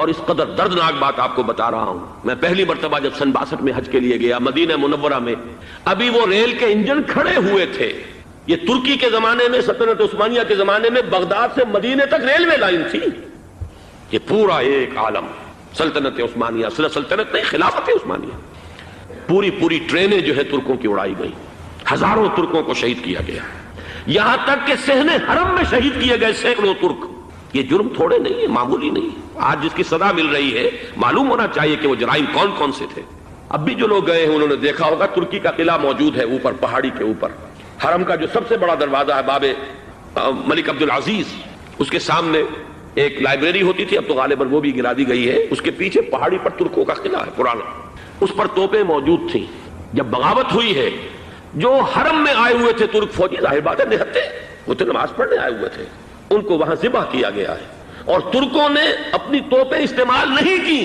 اور اس قدر دردناک بات آپ کو بتا رہا ہوں، میں پہلی مرتبہ جب سن 62 میں حج کے لیے گیا مدینہ منورہ میں، ابھی وہ ریل کے انجن کھڑے ہوئے تھے۔ یہ ترکی کے زمانے میں، سلطنت عثمانیہ کے زمانے میں بغداد سے مدینے تک ریلوے لائن تھی۔ یہ پورا ایک عالم سلطنت عثمانیہ، صرف سلطنت نہیں، خلافت عثمانیہ، پوری ٹرینیں جو ہے ترکوں کی اڑائی گئی، ہزاروں ترکوں کو شہید کیا گیا، یہاں تک کہ صحن حرم میں شہید کیے گئے سینکڑوں ترک۔ یہ جرم تھوڑے نہیں ہے، معمولی نہیں ہے۔ آج جس کی سزا مل رہی ہے معلوم ہونا چاہیے کہ وہ جرائم کون کون سے تھے۔ اب بھی جو لوگ گئے ہیں انہوں نے دیکھا ہوگا ترکی کا قلعہ موجود ہے اوپر پہاڑی کے اوپر، حرم کا جو سب سے بڑا دروازہ ہے باب ملک عبدالعزیز، اس کے سامنے ایک لائبریری ہوتی تھی، اب تو غالباً وہ بھی گرا دی گئی ہے، اس کے پیچھے پہاڑی پر ترکوں کا قلعہ ہے پرانا، اس پر توپیں موجود تھیں۔ جب بغاوت ہوئی ہے جو حرم میں آئے ہوئے تھے ترک فوجی، ظاہر بات ہے نہتے، وہ تو نماز پڑھنے آئے ہوئے تھے، ان کو وہاں ذبح کیا گیا ہے، اور ترکوں نے اپنی توپیں استعمال نہیں کی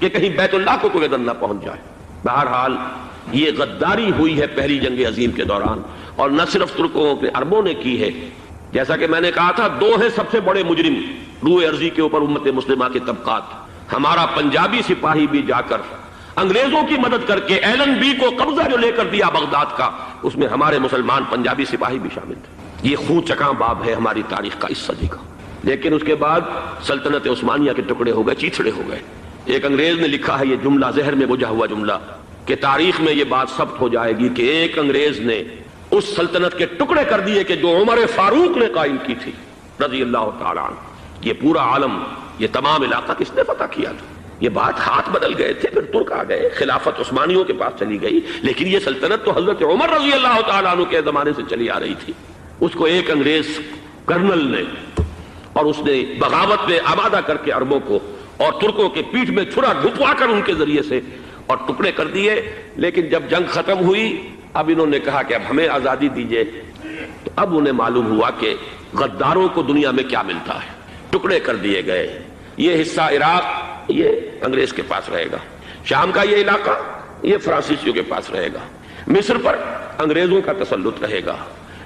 کہ کہیں بیت اللہ کو کوئی اذن نہ پہنچ جائے۔ بہرحال یہ غداری ہوئی ہے پہلی جنگ عظیم کے دوران، اور نہ صرف ترکوں کے، عربوں نے کی ہے۔ جیسا کہ میں نے کہا تھا، دو ہیں سب سے بڑے مجرم روئے ارضی کے اوپر امت مسلمہ کے طبقات۔ ہمارا پنجابی سپاہی بھی جا کر انگریزوں کی مدد کر کے ایلن بی کو قبضہ جو لے کر دیا بغداد کا، اس میں ہمارے مسلمان پنجابی سپاہی بھی شامل تھے۔ یہ خون چکاں باب ہے ہماری تاریخ کا اس صدی کا۔ لیکن اس کے بعد سلطنت عثمانیہ کے ٹکڑے ہو گئے، چیتھڑے ہو گئے۔ ایک انگریز نے لکھا ہے یہ جملہ، ذہن میں بجھا ہوا جملہ، کہ تاریخ میں یہ بات ثبت ہو جائے گی کہ ایک انگریز نے اس سلطنت کے ٹکڑے کر دیے کہ جو عمر فاروق نے قائم کی تھی رضی اللہ تعالیٰ عنہ۔ یہ پورا عالم، یہ تمام علاقہ کس نے فتح کیا تھا؟ یہ بات ہاتھ بدل گئے تھے، پھر ترک آ گئے، خلافت عثمانیوں کے پاس چلی گئی، لیکن یہ سلطنت تو حضرت عمر رضی اللہ تعالیٰ عنہ کے زمانے سے چلی آ رہی تھی۔ اس کو ایک انگریز کرنل نے، اور اس نے بغاوت میں آمادہ کر کے عربوں کو اور ترکوں کے پیٹھ میں چھرا ڈھکوا کر ان کے ذریعے سے اور ٹکڑے کر دیے۔ لیکن جب جنگ ختم ہوئی، اب انہوں نے کہا کہ اب ہمیں آزادی دیجیے، تو اب انہیں معلوم ہوا کہ غداروں کو دنیا میں کیا ملتا ہے، ٹکڑے کر دیے گئے۔ یہ حصہ عراق یہ انگریز کے پاس رہے گا، شام کا یہ علاقہ یہ فرانسیسیوں کے پاس رہے گا، مصر پر انگریزوں کا تسلط رہے گا،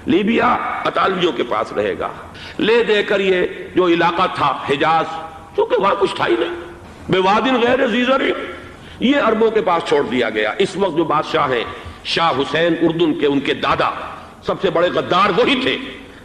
لیبیا اطالویوں کے پاس رہے گا، لے دے کر یہ جو علاقہ تھا حجاز، کیونکہ وہاں کچھ تھا ہی نہیں، بوادن غیر ذی زرع، یہ عربوں کے پاس چھوڑ دیا گیا۔ اس وقت جو بادشاہ ہیں شاہ حسین اردن کے، ان کے دادا سب سے بڑے غدار وہی تھے،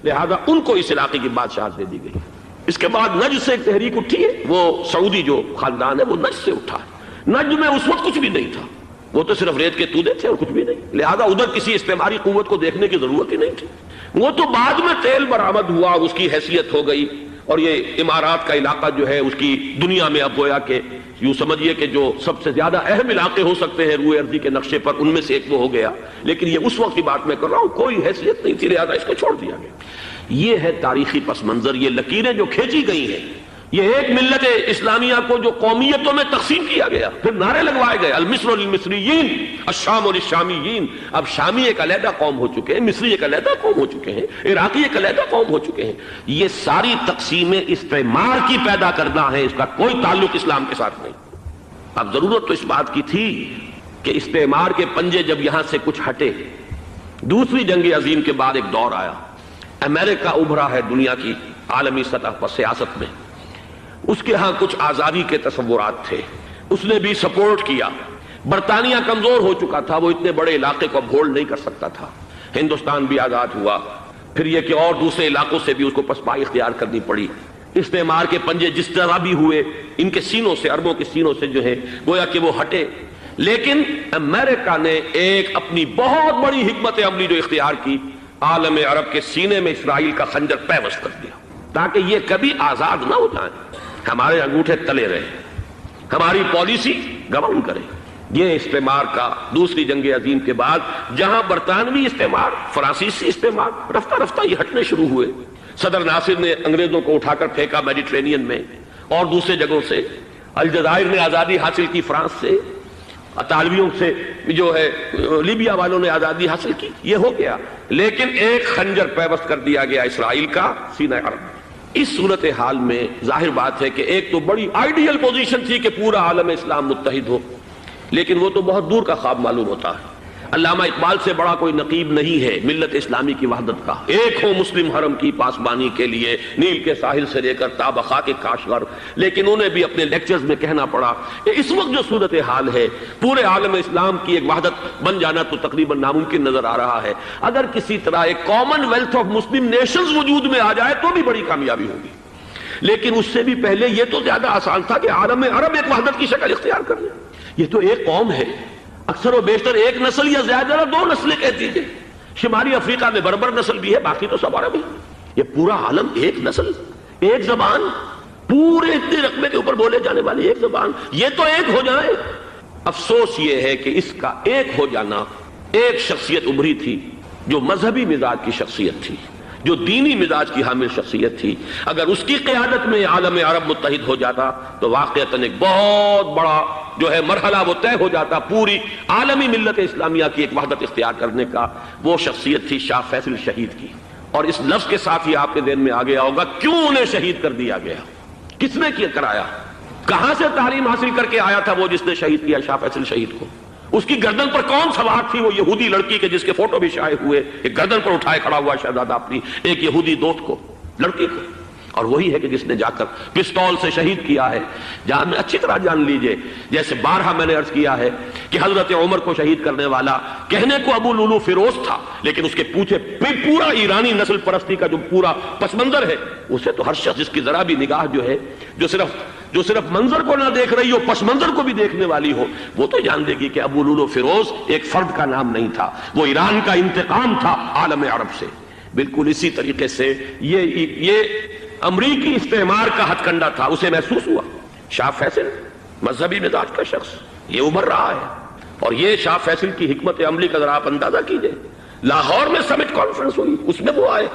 لہذا ان کو اس علاقے کی بادشاہت دے دی گئی۔ اس کے بعد نجد سے ایک تحریک اٹھی ہے، وہ سعودی جو خاندان ہے وہ نجد سے اٹھا ہے۔ نجد میں اس وقت کچھ بھی نہیں تھا، وہ تو صرف ریت کے تودے تھے اور کچھ بھی نہیں، لہذا ادھر کسی استعماری قوت کو دیکھنے کی ضرورت ہی نہیں تھی۔ وہ تو بعد میں تیل برآمد ہوا، اس کی حیثیت ہو گئی، اور یہ امارات کا علاقہ جو ہے اس کی دنیا میں اب گویا کہ یوں سمجھیے کہ جو سب سے زیادہ اہم علاقے ہو سکتے ہیں روئے ارضی کے نقشے پر، ان میں سے ایک وہ ہو گیا۔ لیکن یہ اس وقت کی بات میں کر رہا ہوں، کوئی حیثیت نہیں تھی، لہذا اس کو چھوڑ دیا گیا۔ یہ ہے تاریخی پس منظر، یہ لکیریں جو کھینچی گئی ہیں، یہ ایک ملت اسلامیہ کو جو قومیتوں میں تقسیم کیا گیا، پھر نعرے لگوائے گئے المصر للمصریین الشام للشامیین۔ اب شامی ایک علیحدہ قوم ہو چکے ہیں، مصری ایک علیحدہ قوم ہو چکے ہیں، عراقی ایک علیحدہ قوم ہو چکے ہیں۔ یہ ساری تقسیمیں استعمار کی پیدا کرنا ہے، اس کا کوئی تعلق اسلام کے ساتھ نہیں۔ اب ضرورت تو اس بات کی تھی کہ استعمار کے پنجے جب یہاں سے کچھ ہٹے، دوسری جنگ عظیم کے بعد ایک دور آیا، امریکہ ابھرا ہے دنیا کی عالمی سطح پر سیاست میں، اس کے ہاں کچھ آزادی کے تصورات تھے، اس نے بھی سپورٹ کیا۔ برطانیہ کمزور ہو چکا تھا، وہ اتنے بڑے علاقے کو اب ہولڈ نہیں کر سکتا تھا۔ ہندوستان بھی آزاد ہوا، پھر یہ کہ اور دوسرے علاقوں سے بھی اس کو پسپائی اختیار کرنی پڑی۔ استعمار کے پنجے جس طرح بھی ہوئے، ان کے سینوں سے، عربوں کے سینوں سے جو ہے گویا کہ وہ ہٹے، لیکن امریکہ نے ایک اپنی بہت بڑی حکمت عملی جو اختیار کی، عالم عرب کے سینے میں اسرائیل کا خنجر پیوست کر دیا، تاکہ یہ کبھی آزاد نہ ہو جائیں، ہمارے انگوٹھے تلے رہے، ہماری پالیسی گورن کرے۔ یہ استعمار کا دوسری جنگ عظیم کے بعد، جہاں برطانوی استعمار، فرانسیسی استعمار رفتہ رفتہ یہ ہٹنے شروع ہوئے۔ صدر ناصر نے انگریزوں کو اٹھا کر پھینکا میڈیٹرینین میں اور دوسرے جگہوں سے، الجزائر نے آزادی حاصل کی فرانس سے، اطالویوں سے جو ہے لیبیا والوں نے آزادی حاصل کی، یہ ہو گیا، لیکن ایک خنجر پیوست کر دیا گیا اسرائیل کا سینہ عرب۔ اس صورتحال میں ظاہر بات ہے کہ ایک تو بڑی آئیڈیل پوزیشن تھی کہ پورا عالم اسلام متحد ہو، لیکن وہ تو بہت دور کا خواب معلوم ہوتا ہے۔ علامہ اقبال سے بڑا کوئی نقیب نہیں ہے ملت اسلامی کی وحدت کا. ایک ہو مسلم حرم کی پاسبانی کے لیے نیل کے ساحل سے لے کر تا بخا کے کاشغر. لیکن انہیں بھی اپنے لیکچرز میں کہنا پڑا کہ اس وقت جو صورتحال ہے پورے عالم اسلام کی ایک وحدت بن جانا تو تقریباً ناممکن نظر آ رہا ہے. اگر کسی طرح ایک common wealth of Muslim nations وجود میں آ جائے تو بھی بڑی کامیابی ہوگی. لیکن اس سے بھی پہلے یہ تو زیادہ آسان تھا کہ عالم عرب ایک وحدت کی شکل اختیار کر لے. یہ تو ایک قوم ہے, اکثر و بیشتر ایک نسل یا زیادہ دو نسلیں کہتی ہیں. شمالی افریقہ میں بربر نسل بھی ہے, باقی تو سب عرب ہیں. یہ پورا عالم ایک نسل, ایک زبان, پورے اتنے رقبے کے اوپر بولے جانے والی ایک زبان, یہ تو ایک ہو جائے. افسوس یہ ہے کہ اس کا ایک ہو جانا, ایک شخصیت ابھری تھی جو مذہبی مزاج کی شخصیت تھی, جو دینی مزاج کی حامل شخصیت تھی. اگر اس کی قیادت میں عالم عرب متحد ہو جاتا تو واقعتاً ایک بہت بڑا جو ہے مرحلہ وہ طے ہو جاتا پوری عالمی ملت اسلامیہ کی ایک وحدت اختیار کرنے کا. وہ شخصیت تھی شاہ فیصل شہید کی. اور اس لفظ کے ساتھ ہی آپ کے ذہن میں آ گیا ہوگا کیوں انہیں شہید کر دیا گیا, کس نے کیا کرایا, کہاں سے تعلیم حاصل کر کے آیا تھا وہ جس نے شہید کیا شاہ فیصل شہید کو. اس کی گردن پر کون سوار تھی, وہ یہودی لڑکی کے جس کے فوٹو بھی شائع ہوئے, ایک گردن پر اٹھائے کھڑا ہوا شہزادہ اپنی ایک یہودی دوست کو, لڑکی کو. اور وہی ہے کہ جس نے جا کر پستول سے شہید کیا ہے. جہاں میں اچھی طرح جان لیجئے, جیسے بارہا میں نے عرض کیا ہے کہ حضرت عمر کو شہید کرنے والا کہنے کو ابو لولو فیروز تھا, لیکن اس کے پیچھے پورا ایرانی نسل پرستی کا جو پورا پس منظر ہے, اسے تو ہر شخص جس کی ذرا بھی نگاہ جو ہے جو صرف منظر کو نہ دیکھ رہی ہو پس منظر کو بھی دیکھنے والی ہو, وہ تو جان دے گی کہ ابو لولو فیروز ایک فرد کا نام نہیں تھا, وہ ایران کا انتقام تھا عالم عرب سے. بالکل اسی طریقے سے یہ امریکی استعمار کا ہتھ کنڈا تھا, اسے محسوس ہوا. شاہ فیصل مذہبی مزاج کا شخص یہ ابھر رہا ہے, اور یہ شاہ فیصل کی حکمت عملی کا ذرا آپ اندازہ کیجئے. لاہور میں سمٹ کانفرنس ہوئی, اس میں وہ آئے,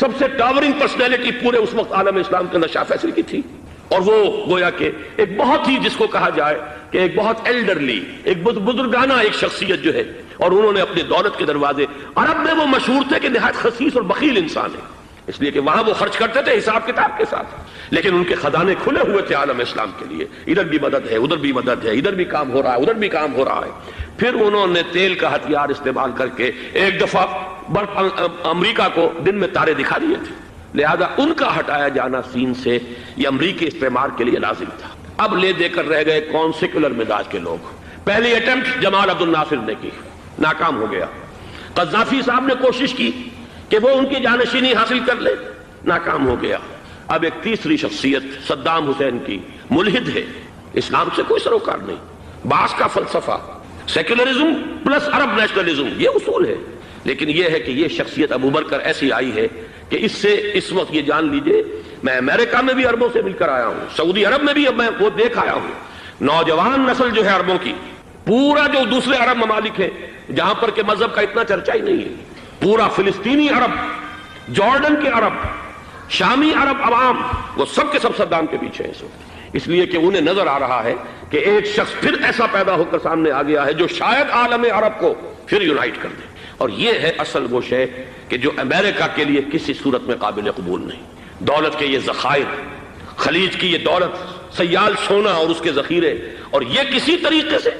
سب سے ٹاورنگ پرسنالٹی پورے اس وقت عالم اسلام کے اندر شاہ فیصل کی تھی. اور وہ گویا کہ ایک بہت ہی جس کو کہا جائے کہ ایک بہت ایلڈرلی, ایک بزرگانہ ایک شخصیت جو ہے, اور انہوں نے اپنے دولت کے دروازے, عرب میں وہ مشہور تھے کہ نہایت خسیس اور بخیل انسان ہے, اس لیے کہ وہاں وہ خرچ کرتے تھے حساب کتاب کے ساتھ, لیکن ان کے خزانے کھلے ہوئے تھے عالم اسلام کے لیے. ادھر بھی مدد ہے, ادھر بھی مدد ہے, ادھر بھی کام ہو رہا ہے, ادھر بھی کام ہو رہا ہے. پھر انہوں نے تیل کا ہتھیار استعمال کر کے ایک دفعہ امریکہ کو دن میں تارے دکھا دیے تھے, لہذا ان کا ہٹایا جانا سین سے یہ امریکی استعمار کے لیے لازم تھا. اب لے دے کر رہ گئے کون سیکولر مزاج کے لوگ. پہلی اٹمپٹ جمال عبد الناصر نے کی, ناکام ہو گیا. قذافی صاحب نے کوشش کی کہ وہ ان کی جانشینی حاصل کر لے, ناکام ہو گیا. اب ایک تیسری شخصیت صدام حسین کی, ملحد ہے, اسلام سے کوئی سروکار نہیں. باس کا فلسفہ سیکولرزم پلس عرب نیشنلزم یہ اصول ہے, لیکن یہ ہے کہ یہ شخصیت ابو ابر کر ایسی آئی ہے کہ اس سے اس وقت یہ جان لیجئے, میں امریکہ میں بھی عربوں سے مل کر آیا ہوں, سعودی عرب میں بھی اب میں وہ دیکھ آیا ہوں. نوجوان نسل جو ہے عربوں کی, پورا جو دوسرے عرب ممالک ہیں جہاں پر کہ مذہب کا اتنا چرچا ہی نہیں ہے, پورا فلسطینی عرب, جارڈن کے عرب, شامی عرب عوام, وہ سب کے سب صدام کے پیچھے ہیں اس وقت. اس لیے کہ انہیں نظر آ رہا ہے کہ ایک شخص پھر ایسا پیدا ہو کر سامنے آ گیا ہے جو شاید عالم عرب کو پھر یونائٹ کر دے. اور یہ ہے اصل وہ شے کہ جو امریکہ کے لیے کسی صورت میں قابل قبول نہیں. دولت کے یہ ذخائر, خلیج کی یہ دولت, سیال سونا اور اس کے ذخیرے, اور یہ کسی طریقے سے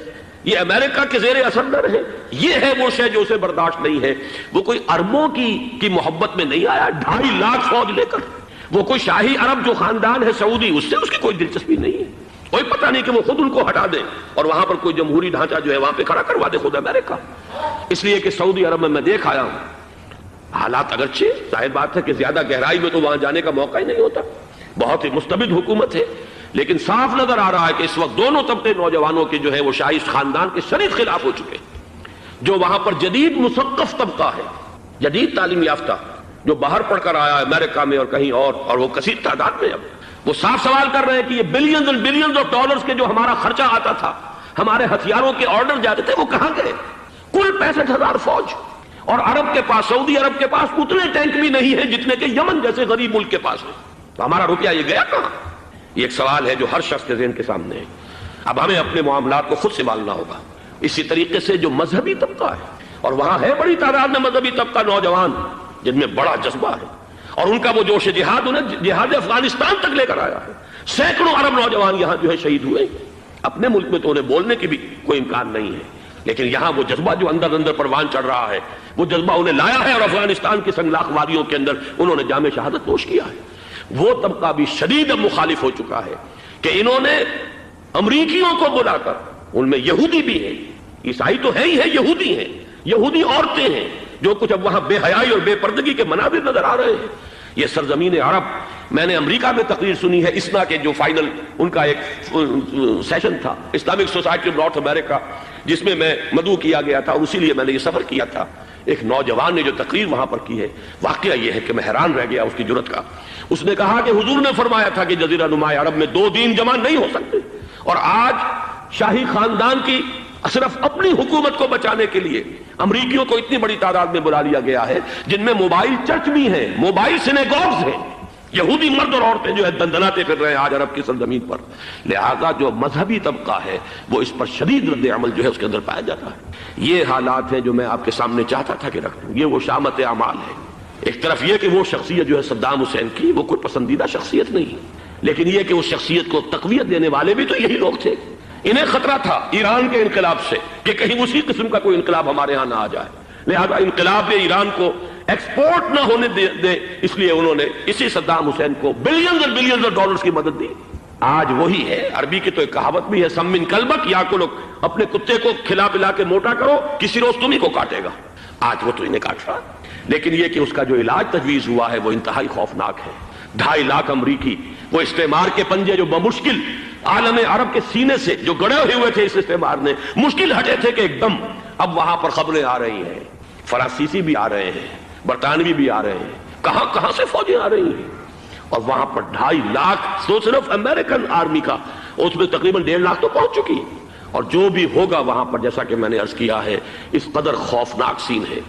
یہ امریکہ کے زیر اثر نہ رہے, یہ ہے وہ شے جو اسے برداشت نہیں ہے. وہ کوئی عربوں کی محبت میں نہیں آیا 2.5 لاکھ فوج لے کر, وہ کوئی شاہی عرب جو خاندان ہے سعودی, اس سے اس کی کوئی دلچسپی نہیں ہے. کوئی پتہ نہیں کہ وہ خود ان کو ہٹا دے اور وہاں پر کوئی جمہوری ڈھانچہ جو ہے وہاں پہ کھڑا کروا دے خود امریکہ. اس لیے کہ سعودی عرب میں دیکھ آیا ہوں, حالات اگرچہ ظاہر بات ہے کہ زیادہ گہرائی میں تو وہاں جانے کا موقع ہی نہیں ہوتا, بہت ہی مستبد حکومت ہے, لیکن صاف نظر آ رہا ہے کہ اس وقت دونوں طبقے نوجوانوں کے جو ہے وہ شاہی خاندان کے شدید خلاف ہو چکے. جو وہاں پر جدید مثقف طبقہ ہے, جدید تعلیم یافتہ, جو باہر پڑھ کر آیا ہے امریکہ میں اور کہیں اور وہ کثیر تعداد میں, اب وہ صاف سوال کر رہے ہیں کہ یہ بلینز اور بلینز آف ڈالرز کے جو ہمارا خرچہ آتا تھا, ہمارے ہتھیاروں کے آرڈر جاتے تھے, وہ کہاں گئے؟ کل 65,000 فوج, اور عرب کے پاس, سعودی عرب کے پاس اتنے ٹینک بھی نہیں ہیں جتنے کہ یمن جیسے غریب ملک کے پاس ہے. تو ہمارا روپیہ یہ گیا کہاں؟ یہ ایک سوال ہے جو ہر شخص کے ذہن کے سامنے ہے. اب ہمیں اپنے معاملات کو خود سنبھالنا ہوگا. اسی طریقے سے جو مذہبی طبقہ ہے, اور وہاں ہے بڑی تعداد میں مذہبی طبقہ نوجوان جن میں بڑا جذبہ ہے, اور ان کا وہ جوش جہاد انہیں جہاد افغانستان تک لے کر آیا ہے. سینکڑوں عرب نوجوان یہاں جو ہے شہید ہوئے. اپنے ملک میں تو انہیں بولنے کی بھی کوئی امکان نہیں ہے. لیکن یہاں وہ جذبہ جو اندر اندر پروان چڑھ رہا ہے وہ جذبہ انہیں لایا ہے اور افغانستان کی سنگلاخ وادیوں کے اندر انہوں نے جام شہادت نوش کیا ہے۔ وہ طبقہ بھی شدید مخالف ہو چکا ہے کہ انہوں نے امریکیوں کو بلا کر، ان میں یہودی بھی ہیں، عیسائی تو ہے ہی ہے، یہودی ہیں، یہودی عورتیں ہیں، جو کچھ اب وہاں بے حیائی اور بے پردگی کے مناظر نظر آ رہے ہیں۔ یہ سرزمین عرب، میں نے امریکہ میں تقریر سنی ہے اسنا کے جو فائنل ان کا ایک سیشن تھا اسلامک سوسائٹی آف نارتھ امریکہ، جس میں میں مدعو کیا گیا تھا اور اسی لیے میں نے یہ سفر کیا تھا۔ ایک نوجوان نے جو تقریر وہاں پر کی ہے، واقعہ یہ ہے کہ میں حیران رہ گیا اس کی جرأت کا۔ اس نے کہا کہ حضور نے فرمایا تھا کہ جزیرہ نما عرب میں 2 دین جمع نہیں ہو سکتے، اور آج شاہی خاندان کی صرف اپنی حکومت کو بچانے کے لیے امریکیوں کو اتنی بڑی تعداد میں بلا لیا گیا ہے، جن میں موبائل چرچ بھی ہیں، موبائل سینیگوگز ہیں، یہودی مرد اور عورتیں جو ہے دندناتے پھر رہے ہیں آج عرب کی سرزمین پر۔ لہذا جو مذہبی طبقہ ہے وہ اس پر شدید رد عمل جو ہے اس کے اندر پایا جاتا ہے۔ یہ حالات ہیں جو میں آپ کے سامنے چاہتا تھا کہ رکھ دوں۔ یہ وہ شامت اعمال ہے۔ ایک طرف یہ کہ وہ شخصیت جو ہے صدام حسین کی وہ کوئی پسندیدہ شخصیت نہیں، لیکن یہ کہ اس شخصیت کو تقویت دینے والے بھی تو یہی لوگ تھے۔ انہیں خطرہ تھا ایران کے انقلاب سے کہ کہیں اسی قسم کا کوئی انقلاب ہمارے ہاں نہ آ جائے، لہذا انقلاب ایران کو ایکسپورٹ نہ ہونے دے، اس لیے انہوں نے اسی صدام حسین کو بلینز اور بلینز آف ڈالرز کی مدد دی۔ آج وہی ہے، عربی کی تو ایک کہاوت بھی ہے، سمن کلبک یا کو لوگ اپنے کتے کو کھلا پلا کے موٹا کرو، کسی روز تمہیں کو کاٹے گا۔ آج وہ تو انہیں کاٹ رہا، لیکن یہ کہ اس کا جو علاج تجویز ہوا ہے وہ انتہائی خوفناک ہے۔ 2.5 لاکھ امریکی وہ استعمار کے پنجے جو بمشکل عالم عرب کے سینے سے جو گڑے ہوئے تھے اس استعمار نے مشکل ہٹے تھے کہ ایک دم اب وہاں پر خبریں آ رہی ہیں، فرانسیسی بھی آ رہے ہیں، برطانوی بھی آ رہے ہیں، کہاں کہاں سے فوجیں آ رہی ہیں، اور وہاں پر 2.5 لاکھ تو صرف امریکن آرمی کا، اس میں تقریباً 1.5 لاکھ تو پہنچ چکی، اور جو بھی ہوگا وہاں پر جیسا کہ میں نے عرض کیا ہے اس قدر خوفناک سین ہے۔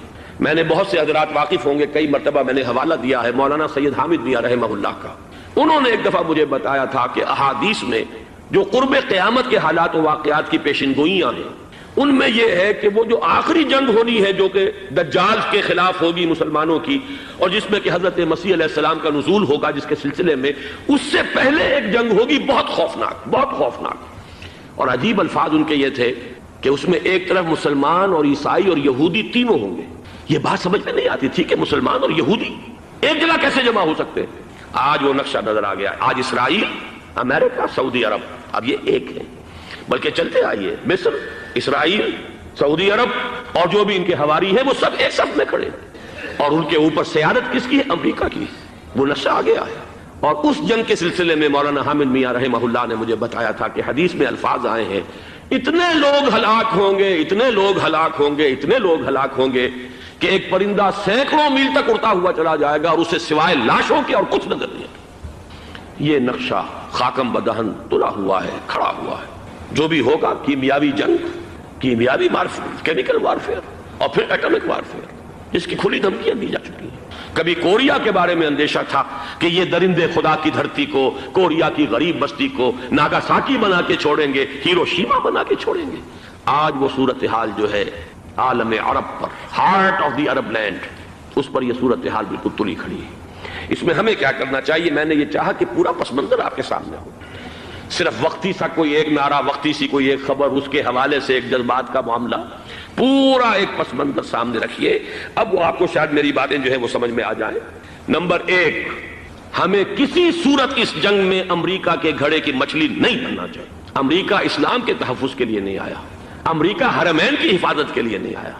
میں نے بہت سے حضرات واقف ہوں گے، کئی مرتبہ میں نے حوالہ دیا ہے مولانا سید حامد میاں رحمہ اللہ کا۔ انہوں نے ایک دفعہ مجھے بتایا تھا کہ احادیث میں جو قرب قیامت کے حالات و واقعات کی پیشن گوئیاں ہیں، ان میں یہ ہے کہ وہ جو آخری جنگ ہونی ہے جو کہ دجال کے خلاف ہوگی مسلمانوں کی، اور جس میں کہ حضرت مسیح علیہ السلام کا نزول ہوگا جس کے سلسلے میں، اس سے پہلے ایک جنگ ہوگی بہت خوفناک، بہت خوفناک۔ اور عجیب الفاظ ان کے یہ تھے کہ اس میں ایک طرف مسلمان اور عیسائی اور یہودی تینوں ہوں گے۔ یہ بات سمجھ میں نہیں آتی تھی کہ مسلمان اور یہودی ایک جگہ کیسے جمع ہو سکتے ہیں۔ آج وہ نقشہ نظر آ گیا، آج اسرائیل، امریکہ، سعودی عرب اب یہ ایک ہے، بلکہ چلتے آئیے مصر، اسرائیل، سعودی عرب اور جو بھی ان کے حواری ہیں وہ سب ایک صف میں کھڑے، اور ان کے اوپر سیادت کس کی ہے؟ امریکہ کی۔ وہ نقشہ آ گیا ہے۔ اور اس جنگ کے سلسلے میں مولانا حامد میاں رحمہ اللہ نے مجھے بتایا تھا کہ حدیث میں الفاظ آئے ہیں، اتنے لوگ ہلاک ہوں گے، اتنے لوگ ہلاک ہوں گے، اتنے لوگ ہلاک ہوں گے کہ ایک پرندہ سینکڑوں میل تک اڑتا ہوا چلا جائے گا اور اسے سوائے لاشوں کے اور کچھ نظر نہیں آئے۔ یہ نقشہ خاکم بدہن تلا ہوا ہے، کھڑا ہوا ہے۔ جو بھی ہوگا کیمیاوی جنگ، کیمیاوی وارفیئر، کیمیکل وارفیئر، اور پھر ایٹمک وارفیئر، جس کی کھلی دھمکیاں دی جا چکی ہیں۔ کبھی کوریا کے بارے میں اندیشہ تھا کہ یہ درندے خدا کی دھرتی کو، کوریا کی غریب بستی کو ناگاساکی بنا کے چھوڑیں گے، ہیروشیما بنا کے چھوڑیں گے۔ آج وہ صورتحال جو ہے عالم عرب پر، heart of the Arab land, اس پر یہ صورتحال بالکل تلی کھڑی ہے۔ اس میں ہمیں کیا کرنا چاہیے؟ میں نے یہ چاہا کہ پورا پس منظر آپ کے سامنے ہو، صرف وقتی سا کوئی ایک نعرہ، وقتی سی کوئی ایک خبر، اس کے حوالے سے ایک جذبات کا معاملہ، پورا ایک پس منظر سامنے رکھیے۔ اب وہ آپ کو شاید میری باتیں جو ہے وہ سمجھ میں آ جائیں۔ نمبر 1، ہمیں کسی صورت اس جنگ میں امریکہ کے گھڑے کی مچھلی نہیں بننا چاہیے۔ امریکہ اسلام کے تحفظ کے لیے نہیں آیا، امریکہ حرمین کی حفاظت کے لیے نہیں آیا،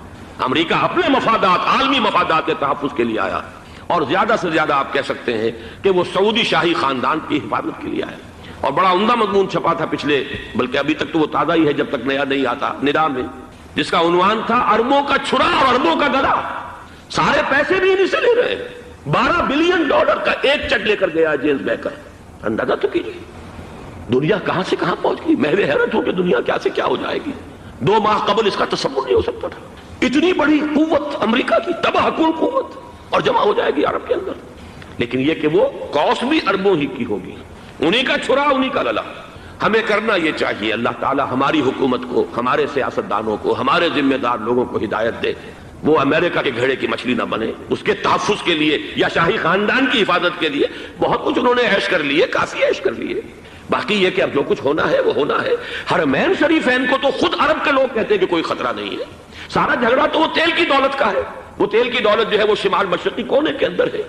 امریکہ اپنے مفادات، عالمی مفادات کے تحفظ کے لیے آیا، اور زیادہ سے زیادہ آپ کہہ سکتے ہیں کہ وہ سعودی شاہی خاندان کی حفاظت کے لیے آیا۔ اور بڑا عمدہ مضمون چھپا تھا پچھلے، بلکہ ابھی تک تو وہ تازہ ہی ہے جب تک نیا نہیں آتا، ندا میں، جس کا عنوان تھا اربوں کا چھرا اور اربوں کا گدا۔ سارے پیسے بھی انہیں سے لے رہے ہیں۔ $12 بلین کا ایک چیک لے کر گیا جیمز بیکر۔ اندازہ تو کیجیے دنیا کہاں سے کہاں پہنچ گئی۔ میں حیرت ہوں کہ دنیا کیا سے کیا ہو جائے گی۔ 2 ماہ قبل اس کا تصور نہیں ہو سکتا تھا۔ اتنی بڑی قوت امریکہ کی، تباہ کن قوت، اور جمع ہو جائے گی عرب کے اندر۔ لیکن یہ کہ وہ کاسٹ بھی اربوں ہی کی ہوگی، انہی کا چھرا، انہی کا للا۔ ہمیں کرنا یہ چاہیے، اللہ تعالی ہماری حکومت کو، ہمارے سیاستدانوں کو، ہمارے ذمہ دار لوگوں کو ہدایت دے، وہ امریکہ کے گھڑے کی مچھلی نہ بنے۔ اس کے تحفظ کے لیے یا شاہی خاندان کی حفاظت کے لیے بہت کچھ انہوں نے عیش کر لیے، کافی عیش کر لیے، باقی یہ کہ اب جو کچھ ہونا ہے وہ ہونا ہے. حرمین شریفین کو تو خود عرب کے لوگ کہتے ہیں کہ کوئی خطرہ نہیں ہے. سارا جھگڑا تو وہ تیل کی دولت کا ہے. وہ تیل کی دولت جو ہے وہ شمال مشرقی کونے کے اندر ہے.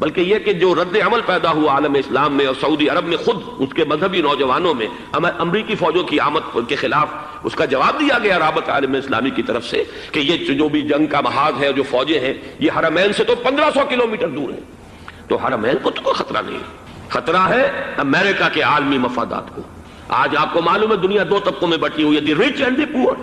بلکہ یہ کہ جو رد عمل پیدا ہوا عالم اسلام میں اور سعودی عرب میں خود اس کے مذہبی نوجوانوں میں امریکی فوجوں کی آمد کے خلاف اس کا جواب دیا گیا رابطہ عالم اسلامی کی طرف سے کہ یہ جو بھی جنگ کا محاذ ہے جو فوجیں ہیں یہ حرمین سے تو 1500 کلومیٹر دور ہیں. تو حرمین کو تو کوئی خطرہ نہیں ہے. خطرہ ہے امریکہ کے عالمی مفادات کو. آج آپ کو معلوم ہے دنیا دو طبقوں میں بٹی ہوئی ہے, دی رچ اینڈ دی پور.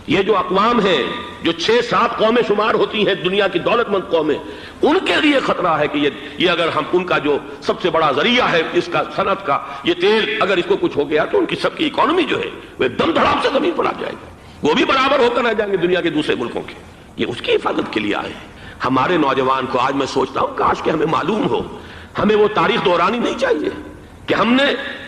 یہ جو اقوام ہیں جو 6-7 قومیں شمار ہوتی ہیں دنیا کی دولت مند قومیں, ان کے لیے خطرہ ہے کہ یہ اگر ہم ان کا جو سب سے بڑا ذریعہ ہے اس کا صنعت کا یہ تیل اگر اس کو کچھ ہو گیا تو ان کی سب کی اکانومی جو ہے وہ دم دھڑام سے زمین پر آ جائے گا. وہ بھی برابر ہو کر آ جائیں گے دنیا کے دوسرے ملکوں کے. یہ اس کی حفاظت کے لیے آئے ہیں. ہمارے نوجوان کو آج میں سوچتا ہوں کاش کہ ہمیں معلوم ہو, ہمیں وہ تاریخ دہرانی نہیں چاہیے کہ ہم نے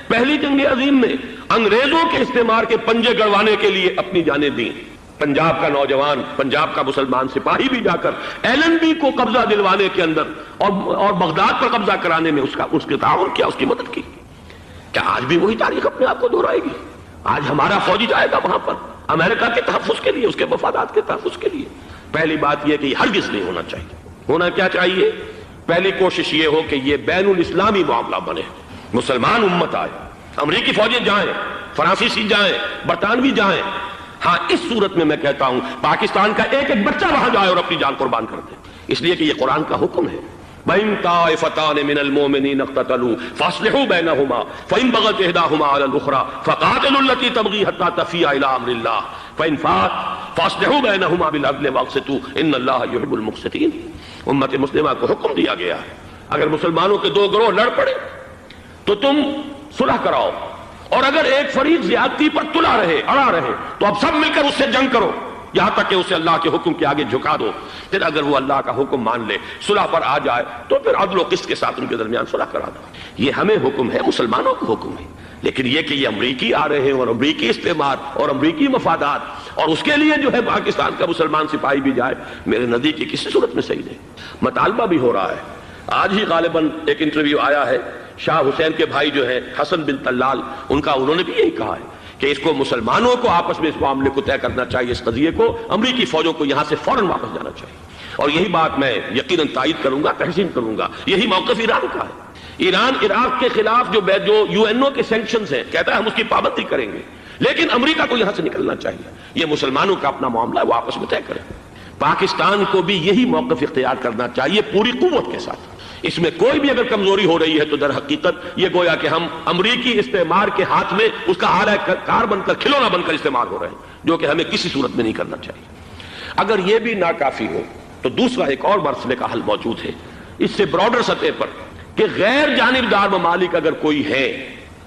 پہلی جنگ عظیم میں انگریزوں کے استعمار کے پنجے گڑوانے کے لیے اپنی جانیں دیں. پنجاب کا نوجوان, پنجاب کا مسلمان سپاہی بھی جا کر ایلن بی کو قبضہ دلوانے کے اندر اور بغداد پر قبضہ کرانے میں اس کے تعاون کیا, اس کی مدد کی. کیا آج بھی وہی تاریخ اپنے آپ کو دہرائے گی؟ آج ہمارا فوجی جائے گا وہاں پر امریکہ کے تحفظ کے لیے, اس کے مفادات کے تحفظ کے لیے. پہلی بات یہ کہ یہ ہرگز نہیں ہونا چاہیے. ہونا کیا چاہیے؟ پہلی کوشش یہ ہو کہ یہ بین الاسلامی معاملہ بنے, مسلمان امت آئے, امریکی فوجیں جائیں, فرانسیسی جائیں, برطانوی جائیں. ہاں اس صورت میں کہتا ہوں پاکستان کا ایک ایک بچہ وہاں جائے اور اپنی جان قربان کر دے, اس لیے کہ یہ قرآن کا حکم ہے. بَإِن طَائِفَتَانِ مِنَ الْمُؤْمِنِينَ اقْتَتَلُوا فَأَصْلِحُوا بَيْنَهُمَا فَإِن بَغَتْ إِحْدَاهُمَا عَلَى الْأُخْرَى فَقَاتِلُوا الَّتِي تَبْغِي حَتَّى تَفِيءَ إِلَى أَمْرِ اللَّهِ فَإِن فَاءَتْ فَأَصْلِحُوا بَيْنَهُمَا بِالْعَدْلِ وَأَقْسِطُوا إِنَّ اللَّهَ يُحِبُّ الْمُقْسِطِينَ. امت مسلمہ کو حکم دیا گیا ہے اگر مسلمانوں کے دو گروہ لڑ پڑے تو تم صلح کراؤ, اور اگر ایک فریق زیادتی پر تلا رہے, اڑا رہے, تو اب سب مل کر اس سے جنگ کرو یہاں تک کہ اسے اللہ کے حکم کے آگے جھکا دو. پھر اگر وہ اللہ کا حکم مان لے, صلح پر آ جائے, تو پھر عدل و قسط کے ساتھ ان کے درمیان صلح کرا دو. یہ ہمیں حکم ہے, مسلمانوں کو حکم ہے. لیکن یہ کہ یہ امریکی آ رہے ہیں اور امریکی استعمار اور امریکی مفادات اور اس کے لیے جو ہے پاکستان کا مسلمان سپاہی بھی جائے, میرے نزدیک کی کسی صورت میں صحیح نہیں. مطالبہ بھی ہو رہا ہے. آج ہی غالباً ایک انٹرویو آیا ہے شاہ حسین کے بھائی جو ہیں حسن بن طلال, انہوں نے بھی یہی کہا ہے کہ اس کو مسلمانوں کو آپس میں اس معاملے کو طے کرنا چاہیے, اس قضیے کو امریکی فوجوں کو یہاں سے فوراً واپس جانا چاہیے. اور یہی بات میں یقیناً تائید کروں گا, تحسین کروں گا. یہی موقف ایران کا ہے. ایران عراق کے خلاف جو یو این او کے سینکشنز ہیں کہتا ہے ہم اس کی پابندی کریں گے, لیکن امریکہ کو یہاں سے نکلنا چاہیے. یہ مسلمانوں کا اپنا معاملہ ہے, وہ آپس میں طے کریں. پاکستان کو بھی یہی موقف اختیار کرنا چاہیے پوری قوت کے ساتھ. اس میں کوئی بھی اگر کمزوری ہو رہی ہے تو در حقیقت یہ گویا کہ ہم امریکی استعمار کے ہاتھ میں اس کا اعلی کار بن کر, کھلونا بن کر استعمال ہو رہے ہیں, جو کہ ہمیں کسی صورت میں نہیں کرنا چاہیے. اگر یہ بھی ناکافی ہو تو دوسرا ایک اور مسئلے کا حل موجود ہے اس سے براڈر سطح پر, کہ غیر جانبدار ممالک اگر کوئی ہے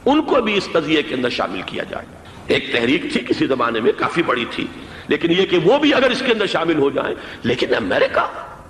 ان کو بھی اس قضیے کے اندر شامل کیا جائے. ایک تحریک تھی کسی زمانے میں, کافی بڑی تھی, لیکن یہ کہ وہ بھی اگر اس کے اندر شامل ہو جائیں. لیکن امریکہ,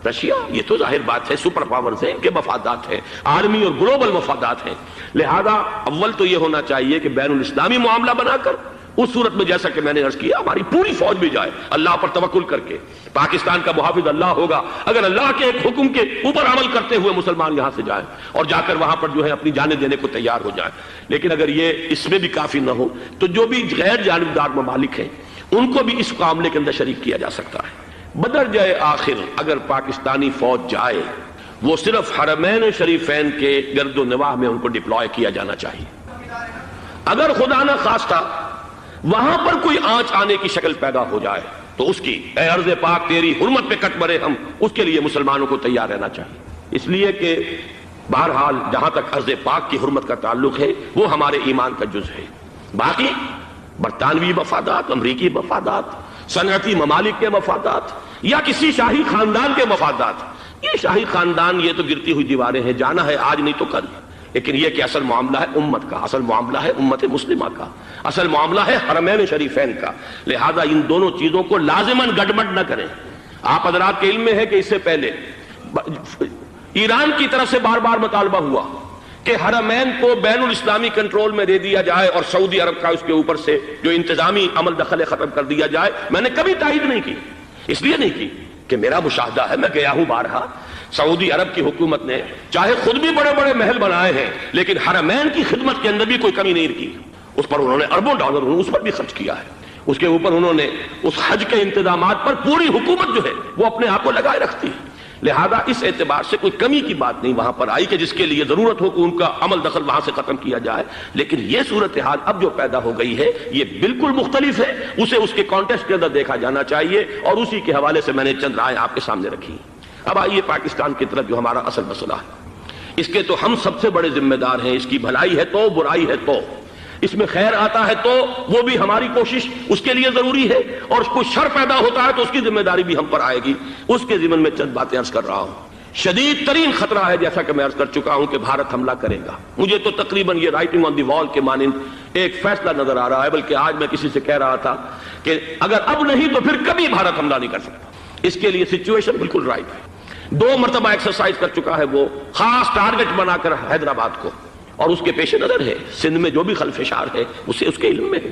رشیا, یہ تو ظاہر بات ہے سپر پاورز ہیں, ان کے مفادات ہیں, عالمی اور گلوبل مفادات ہیں. لہذا اول تو یہ ہونا چاہیے کہ بین الاسلامی معاملہ بنا کر, اس صورت میں جیسا کہ میں نے عرض کیا ہماری پوری فوج بھی جائے اللہ پر توکل کر کے. پاکستان کا محافظ اللہ ہوگا. اگر اللہ کے ایک حکم کے اوپر عمل کرتے ہوئے مسلمان یہاں سے جائیں اور جا کر وہاں پر جو ہے اپنی جانیں دینے کو تیار ہو جائیں. لیکن اگر یہ اس میں بھی کافی نہ ہو تو جو بھی غیر جانبدار ممالک ہیں ان کو بھی اس معاملے کے اندر شریک کیا جا سکتا ہے. بدرجۂ آخر اگر پاکستانی فوج جائے وہ صرف حرمین شریفین کے گرد و نواح میں ان کو ڈپلوائے کیا جانا چاہیے. اگر خدا نہ خواستہ وہاں پر کوئی آنچ آنے کی شکل پیدا ہو جائے تو اس کی, اے ارض پاک تیری حرمت پہ کٹ مرے ہم, اس کے لیے مسلمانوں کو تیار رہنا چاہیے. اس لیے کہ بہرحال جہاں تک ارض پاک کی حرمت کا تعلق ہے وہ ہمارے ایمان کا جز ہے. باقی برطانوی مفادات, امریکی مفادات, صنعتی ممالک کے مفادات یا کسی شاہی خاندان کے مفادات, یہ شاہی خاندان یہ تو گرتی ہوئی دیواریں ہیں, جانا ہے آج نہیں تو کل. لیکن یہ کہ اصل معاملہ ہے امت کا, اصل معاملہ ہے امت مسلمہ کا, اصل معاملہ ہے حرمین شریفین کا. لہذا ان دونوں چیزوں کو لازماً گڑبڑ نہ کریں. آپ حضرات کے علم میں ہے کہ اس سے پہلے ایران کی طرف سے بار بار مطالبہ ہوا کہ حرمین کو بین الاسلامی کنٹرول میں دے دیا جائے اور سعودی عرب کا اس کے اوپر سے جو انتظامی عمل دخل ختم کر دیا جائے. میں نے کبھی تائید نہیں کی, اس لیے نہیں کی کہ میرا مشاہدہ ہے, میں گیا ہوں بارہا سعودی عرب کی حکومت نے چاہے خود بھی بڑے بڑے محل بنائے ہیں لیکن حرمین کی خدمت کے اندر بھی کوئی کمی نہیں کی. اس پر انہوں نے اربوں ڈالر اس پر بھی خرچ کیا ہے. اس کے اوپر انہوں نے اس حج کے انتظامات پر پوری حکومت جو ہے وہ اپنے آپ کو لگائے رکھتی ہے. لہذا اس اعتبار سے کوئی کمی کی بات نہیں وہاں پر آئی کہ جس کے لیے ضرورت ہو کہ ان کا عمل دخل وہاں سے ختم کیا جائے. لیکن یہ صورتحال اب جو پیدا ہو گئی ہے یہ بالکل مختلف ہے. اسے اس کے کانٹیکسٹ کے اندر دیکھا جانا چاہیے اور اسی کے حوالے سے میں نے چند رائے آپ کے سامنے رکھی. اب آئیے پاکستان کی طرف جو ہمارا اصل مسئلہ ہے اس کے تو ہم سب سے بڑے ذمہ دار ہیں. اس کی بھلائی ہے تو برائی ہے تو اس میں خیر آتا ہے تو وہ بھی ہماری کوشش اس کے لیے ضروری ہے اور کوئی شر پیدا ہوتا ہے تو اس کی ذمہ داری بھی ہم پر آئے گی. اس کے ضمن میں چند باتیں عرض کر رہا ہوں. شدید ترین خطرہ ہے جیسا کہ میں عرض کر چکا ہوں کہ بھارت حملہ کرے گا. مجھے تو تقریباً یہ رائٹنگ آن دی وال کے مانند ایک فیصلہ نظر آ رہا ہے. بلکہ آج میں کسی سے کہہ رہا تھا کہ اگر اب نہیں تو پھر کبھی بھارت حملہ نہیں کر سکتا. اس کے لیے سچویشن بالکل رائٹ ہے. 2 مرتبہ ایکسرسائز کر چکا ہے وہ خاص ٹارگٹ بنا کر حیدرآباد کو اور اس کے پیش نظر ہے سندھ میں جو بھی خلفشار ہے اسے اس کے علم میں ہے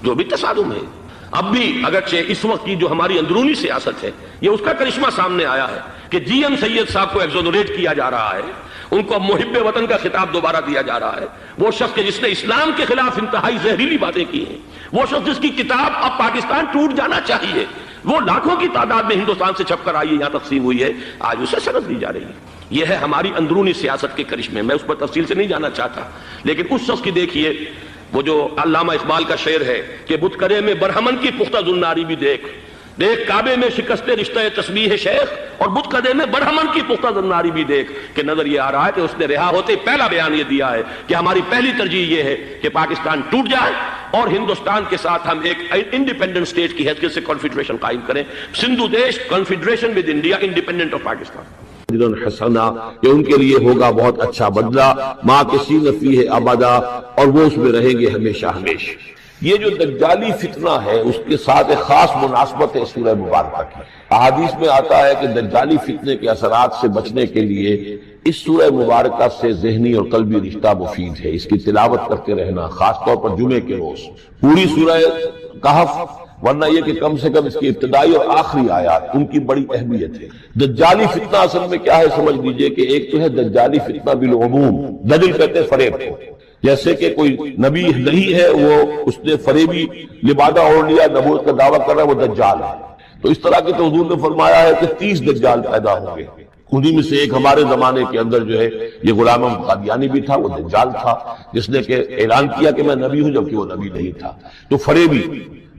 جو بھی تصادم ہے. اب بھی اگرچہ اس وقت کی جو ہماری اندرونی سیاست ہے یہ اس کا کرشمہ سامنے آیا ہے کہ جی ایم سید صاحب کو ایگزونریٹ کیا جا رہا ہے. ان کو محب وطن کا خطاب دوبارہ دیا جا رہا ہے. وہ شخص کہ جس نے اسلام کے خلاف انتہائی زہریلی باتیں کی ہیں, وہ شخص جس کی کتاب اب پاکستان ٹوٹ جانا چاہیے, وہ لاکھوں کی تعداد میں ہندوستان سے چھپ کر آئی ہے, یہاں تقسیم ہوئی ہے, آج اسے سند دی جا رہی ہے. یہ ہے ہماری اندرونی سیاست کے کرشمے. میں اس پر تفصیل سے نہیں جانا چاہتا, لیکن اس شخص کی دیکھیے وہ جو علامہ اقبال کا شعر ہے کہ بتکرے میں برہمن کی پختہ زناری بھی دیکھ, دیکھ کعبے میں شکست رشتہ تسبیح شیخ, اور بتکدے میں برہمن کی پختہ زناری بھی دیکھ. کہ نظر یہ آ رہا ہے کہ اس نے رہا ہوتے پہلا بیان یہ دیا ہے کہ ہماری پہلی ترجیح یہ ہے کہ پاکستان ٹوٹ جائے اور ہندوستان کے ساتھ ہم ایک انڈیپینڈنٹ اسٹیٹ کی حیثیت سے کنفیڈریشن قائم کریں. سندھو دیش confederation with India independent of Pakistan. حسنا کہ ان کے لیے ہوگا بہت اچھا بدلہ, ماں کسی نفی ہے ابدا, اور وہ اس میں رہیں گے ہمیشہ ہمیشہ. یہ جو دجالی فتنہ ہے اس کے ساتھ ایک خاص مناسبت ہے سورہ مبارکہ کی. احادیث میں آتا ہے کہ دجالی فتنے کے اثرات سے بچنے کے لیے اس سورہ مبارکہ سے ذہنی اور قلبی رشتہ مفید ہے. اس کی تلاوت کرتے رہنا, خاص طور پر جمعے کے روز پوری سورہ کہف, ورنہ یہ کہ کم سے کم اس کی ابتدائی اور آخری آیات ان کی بڑی اہمیت ہے. دجالی فتنہ اصل میں کیا ہے سمجھ لیجئے کہ ایک تو ہے دجالی فتنہ بالعموم, دجل کہتے فریب کو, جیسے کہ کوئی نبی نہیں ہے وہ اس نے فریبی لبادہ اوڑھ لیا, نبوت کا دعویٰ کر رہا ہے, وہ دجال ہے. تو اس طرح کی تو حضور نے فرمایا ہے کہ 30 دجال پیدا ہوں گے. انہی میں سے ایک ہمارے زمانے کے اندر جو ہے یہ غلام احمد قادیانی بھی تھا, وہ دجال تھا جس نے کہ اعلان کیا کہ میں نبی ہوں جبکہ وہ نبی نہیں تھا. تو فریبی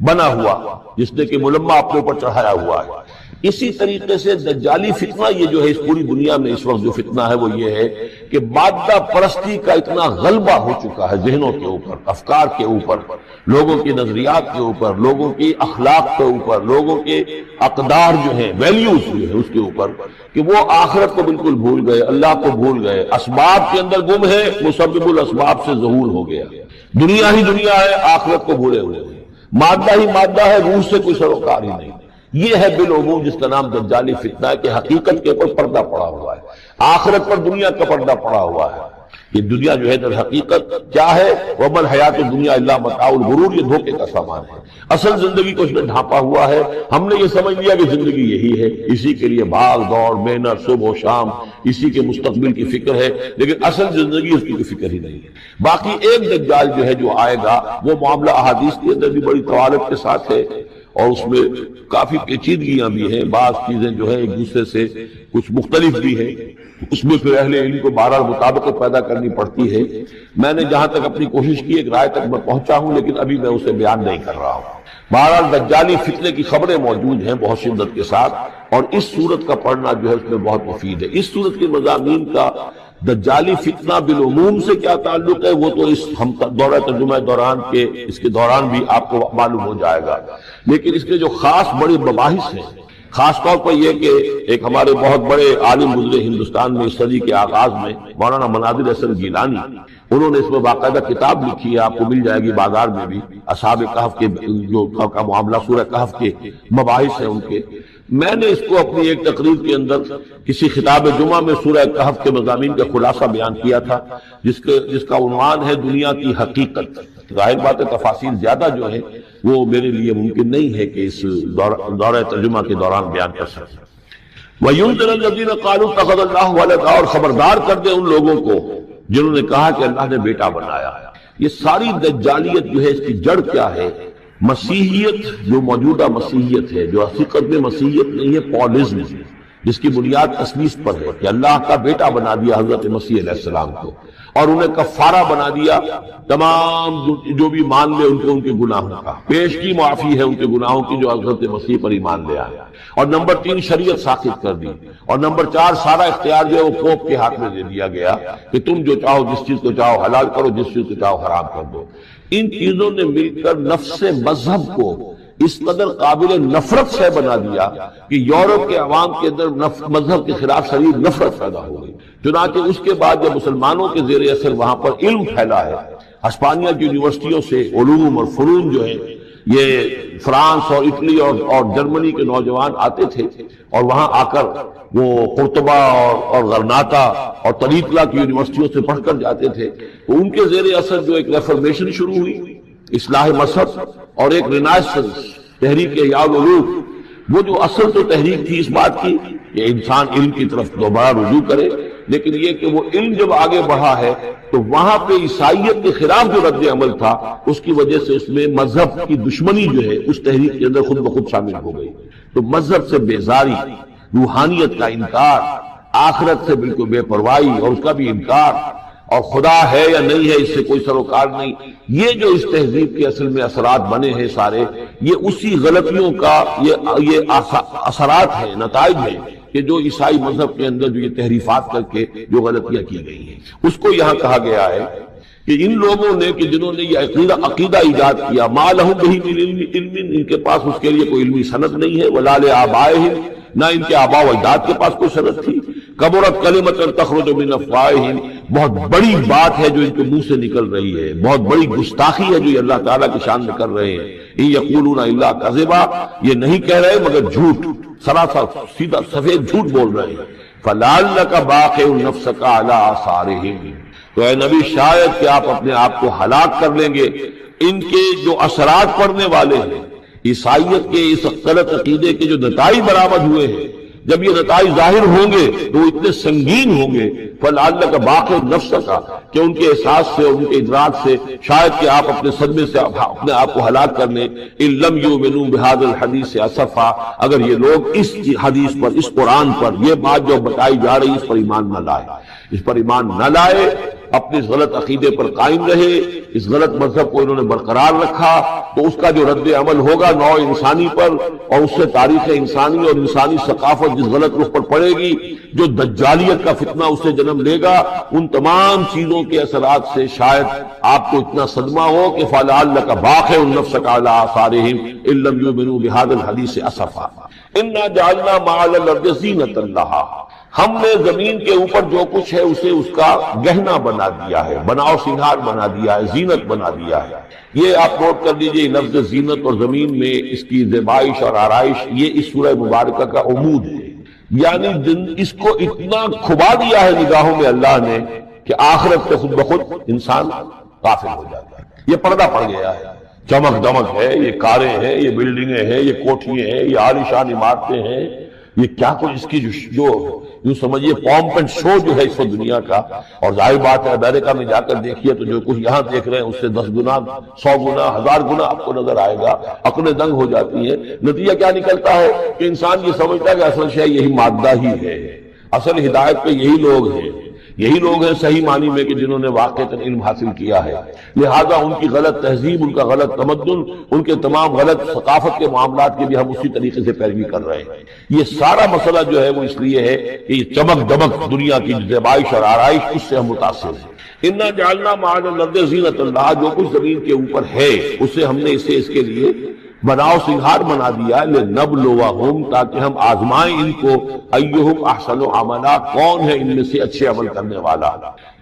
بنا ہوا جس نے کہ ملمہ اپنے اوپر چڑھایا ہوا ہے. اسی طریقے سے دجالی فتنہ یہ جو ہے اس پوری دنیا میں اس وقت جو فتنہ ہے وہ یہ ہے کہ مادہ پرستی کا اتنا غلبہ ہو چکا ہے ذہنوں کے اوپر, افکار کے اوپر, لوگوں کی نظریات کے اوپر, لوگوں کی اخلاق کے اوپر, لوگوں کے اقدار جو ہیں, ویلیوز جو ہے اس کے اوپر, کہ وہ آخرت کو بالکل بھول گئے, اللہ کو بھول گئے, اسباب کے اندر گم ہے, مسبب الاسباب سے ظہور ہو گیا. دنیا ہی دنیا ہے, آخرت کو بھولے ہوئے ہیں, مادہ ہی مادہ ہے, روح سے کوئی سروکار ہی نہیں. یہ ہے بالعموم جس کا نام دجالی فتنہ ہے کہ حقیقت کے اوپر پردہ پڑا ہوا ہے, آخرت پر دنیا کا پردہ پڑا ہوا ہے. یہ دنیا جو ہے در حقیقت کیا ہے, وَمَا الْحَيَاةُ الدُّنْيَا إِلَّا مَتَاعُ الْغُرُورِ, یہ دھوکے کا سامان ہے. اصل زندگی کو اس نے ڈھانپا ہوا ہے. ہم نے یہ سمجھ لیا کہ زندگی یہی ہے, اسی کے لیے بھاگ دوڑ, محنت, صبح و شام, اسی کے مستقبل کی فکر ہے, لیکن اصل زندگی اس کی کوئی فکر ہی نہیں ہے. باقی ایک دجال جو ہے جو آئے گا وہ معاملہ احادیث کے اندر بھی بڑی طوالت کے ساتھ ہے اور اس میں کافی پیچیدگیاں بھی ہیں, بعض چیزیں جو ہے ایک دوسرے سے کچھ مختلف بھی ہیں, اس میں پھر اہل علم کو بہرحال مطابقت پیدا کرنی پڑتی ہے. میں نے جہاں تک اپنی کوشش کی ایک رائے تک میں پہنچا ہوں, لیکن ابھی میں اسے بیان نہیں کر رہا ہوں. بہرحال دجالی فتنے کی خبریں موجود ہیں بہت شدت کے ساتھ, اور اس صورت کا پڑھنا جو ہے اس میں بہت مفید ہے. اس صورت کے مضامین کا دجالی فتنہ بالعموم سے کیا تعلق ہے وہ تو اس ہم دورہ ترجمہ دوران کے اس کے دوران بھی آپ کو معلوم ہو جائے گا, لیکن اس کے جو خاص بڑے مباحث ہیں, خاص طور پر یہ کہ ایک ہمارے بہت بڑے عالم گزرے ہندوستان میں اس صدی کے آغاز میں, مولانا مناظر حسن گیلانی, انہوں نے اس میں باقاعدہ کتاب لکھی ہے, آپ کو مل جائے گی بازار میں بھی, اصحاب کہف کے جو کا معاملہ سورہ کہف کے مباحث ہیں ان کے. میں نے اس کو اپنی ایک تقریر کے اندر کسی خطاب جمعہ میں سورہ کہف کے مضامین کا خلاصہ بیان کیا تھا, جس کا عنوان ہے دنیا کی حقیقت. ظاہر بات ہے تفاصیل زیادہ جو ہے وہ میرے لیے ممکن نہیں ہے کہ اس دورہ ترجمہ کے دوران بیان کر سکیں. وَيُنذِرَ الَّذِينَ قَالُوا اتَّخَذَ اللَّهُ وَلَدًا، اور خبردار کر دے ان لوگوں کو جنہوں نے کہا کہ اللہ نے بیٹا بنایا۔ یہ ساری دجالیت جو ہے اس کی جڑ کیا ہے؟ مسیحیت، جو موجودہ مسیحیت ہے، جو حقیقت میں مسیحیت نہیں ہے، پالزم، جس کی بنیاد تثلیث پر ہے کہ اللہ کا بیٹا بنا دیا حضرت مسیح علیہ السلام کو، اور انہیں کفارہ بنا دیا تمام جو بھی مان لے ان کو ان کے گناہوں کا، پیش کی معافی ہے ان کے گناہوں کی جو حضرت مسیح پر ایمان لے آیا۔ اور نمبر 3 شریعت ساخت کر دی، اور نمبر 4 سارا اختیار جو ہے وہ پوپ کے ہاتھ میں دے دیا گیا کہ تم جو چاہو جس چیز کو چاہو حلال کرو، جس چیز کو چاہو حرام کر دو۔ ان چیزوں نے مل کر نفس مذہب کو اس قدر قابل نفرت سے بنا دیا کہ یورپ کے عوام کے اندر مذہب کے خلاف شدید نفرت پیدا ہو گئی۔ چنانچہ اس کے بعد جب مسلمانوں کے زیر اثر وہاں پر علم پھیلا ہے، ہسپانیہ کی یونیورسٹیوں سے علوم اور فنون جو ہے یہ فرانس اور اٹلی اور جرمنی کے نوجوان آتے تھے، اور وہاں آ کر وہ قرطبہ اور غرناطہ اور طریقلہ کی یونیورسٹیوں سے پڑھ کر جاتے تھے، تو ان کے زیر اثر جو ایک ریفارمیشن شروع ہوئی، اصلاح مذہب، اور ایک رینائسنس تحریک احیاء العلوم، وہ جو اصل تو تحریک تھی اس بات کی کہ انسان علم کی طرف دوبارہ رجوع کرے، لیکن یہ کہ وہ علم جب آگے بڑھا ہے تو وہاں پہ عیسائیت کے خلاف جو رد عمل تھا اس کی وجہ سے اس میں مذہب کی دشمنی جو ہے اس تحریک کے اندر خود بخود شامل ہو گئی۔ تو مذہب سے بیزاری، روحانیت کا انکار، آخرت سے بالکل بے پرواہی اور اس کا بھی انکار، اور خدا ہے یا نہیں ہے اس سے کوئی سروکار نہیں، یہ جو اس تہذیب کے اصل میں اثرات بنے ہیں سارے، یہ اسی غلطیوں کا یہ اثرات ہیں، نتائج ہیں کہ جو عیسائی مذہب کے اندر جو یہ تحریفات کر کے جو غلطیاں کی گئی ہیں، اس کو یہاں کہا گیا ہے کہ ان لوگوں نے کہ جنہوں نے یہ عقیدہ ایجاد کیا، ما لہم بہ من علم، ان کے پاس اس کے لیے کوئی علمی سند نہیں ہے، ولا لآبائہم، نہ ان کے آباء و اجداد کے پاس کوئی سند تھی، کبرت کلمۃ تخرج من افواہہم، بہت بڑی بات ہے جو ان کے منہ سے نکل رہی ہے، بہت بڑی گستاخی ہے جو یہ اللہ تعالیٰ کی شان میں کر رہے ہیں، ان یقولون الا کذبا، یہ نہیں کہہ رہے مگر جھوٹ، سراسر سیدھا سفید جھوٹ بول رہے ہیں۔ فلعلک باخع نفسک علی آثارہم، تو اے نبی شاید کہ آپ اپنے آپ کو ہلاک کر لیں گے ان کے جو اثرات پڑنے والے ہیں، عیسائیت کے اس غلط عقیدے کے جو نتائج برآمد ہوئے ہیں، جب یہ نتائج ظاہر ہوں گے تو اتنے سنگین ہوں گے، فلعلک باخع نفسک، کہ ان کے احساس سے اور ان کے ادراک سے شاید کہ آپ اپنے صدمے سے اپنے آپ کو ہلاک کر لیں۔ ان لم یؤمنوا بہذا الحدیث اسفا، اگر یہ لوگ اس حدیث پر، اس قرآن پر، یہ بات جو بتائی جا رہی اس پر ایمان نہ لائے، اس پر ایمان نہ لائے، اپنے اس غلط عقیدے پر قائم رہے، اس غلط مذہب کو انہوں نے برقرار رکھا، تو اس کا جو رد عمل ہوگا نوع انسانی پر، اور اس سے تاریخ انسانی اور انسانی ثقافت جس غلط رخ پر پڑے گی، جو دجالیت کا فتنہ اس سے جنم لے گا، ان تمام چیزوں کے اثرات سے شاید آپ کو اتنا صدمہ ہو کہ فلعلک باخع نفسک علی آثارہم ان لم یؤمنوا بہذا الحدیث اسفا انا جعلنا ما علی الارض زینۃ لہا، ہم نے زمین کے اوپر جو کچھ ہے اسے اس کا گہنا بنا دیا ہے، بناؤ سنگھار بنا دیا ہے، زینت بنا دیا ہے۔ یہ آپ نوٹ کر لیجئے، لفظ زینت اور زمین میں اس کی زیبائش اور آرائش یہ اس سورہ مبارکہ کا عمود ہے، یعنی اس کو اتنا کھبا دیا ہے نگاہوں میں اللہ نے کہ آخرت سے خود بخود انسان غافل ہو جاتا ہے۔ یہ پردہ پڑ گیا ہے، چمک دمک ہے، یہ کاریں ہیں، یہ بلڈنگیں ہیں، یہ کوٹھیاں ہیں، یہ عالیشان عمارتیں ہیں، یہ کیا کچھ اس کی جو یوں سمجھیے پومپ اینڈ شو جو ہے اس وقت دنیا کا، اور ظاہر بات ہے امریکہ میں جا کر دیکھیے تو جو کچھ یہاں دیکھ رہے ہیں اس سے 10 گنا 100 گنا 1000 گنا آپ کو نظر آئے گا، عقلیں دنگ ہو جاتی ہیں۔ نتیجہ کیا نکلتا ہے کہ انسان یہ سمجھتا ہے کہ اصل شے یہی مادہ ہی ہے، اصل ہدایت پہ یہی لوگ ہیں، یہی لوگ ہیں صحیح معنی میں کہ جنہوں نے واقعتاً علم حاصل کیا ہے، لہذا ان کی غلط تہذیب، ان کا غلط تمدن، ان کے تمام غلط ثقافت کے معاملات کی بھی ہم اسی طریقے سے پیروی کر رہے ہیں۔ یہ سارا مسئلہ جو ہے وہ اس لیے ہے کہ یہ چمک دمک دنیا کی زیبائش اور آرائش اس سے ہم متاثر ہیں۔ انا جعلنا ما علی الارض زینۃ لہا، جو کچھ زمین کے اوپر ہے اسے ہم نے اسے اس کے لیے بناؤ سنگھار بنا دیا، لنبلوہم، تاکہ ہم آزمائیں ان کو، ایہم احسن عملا، کون ہے ان میں سے اچھے عمل کرنے والا۔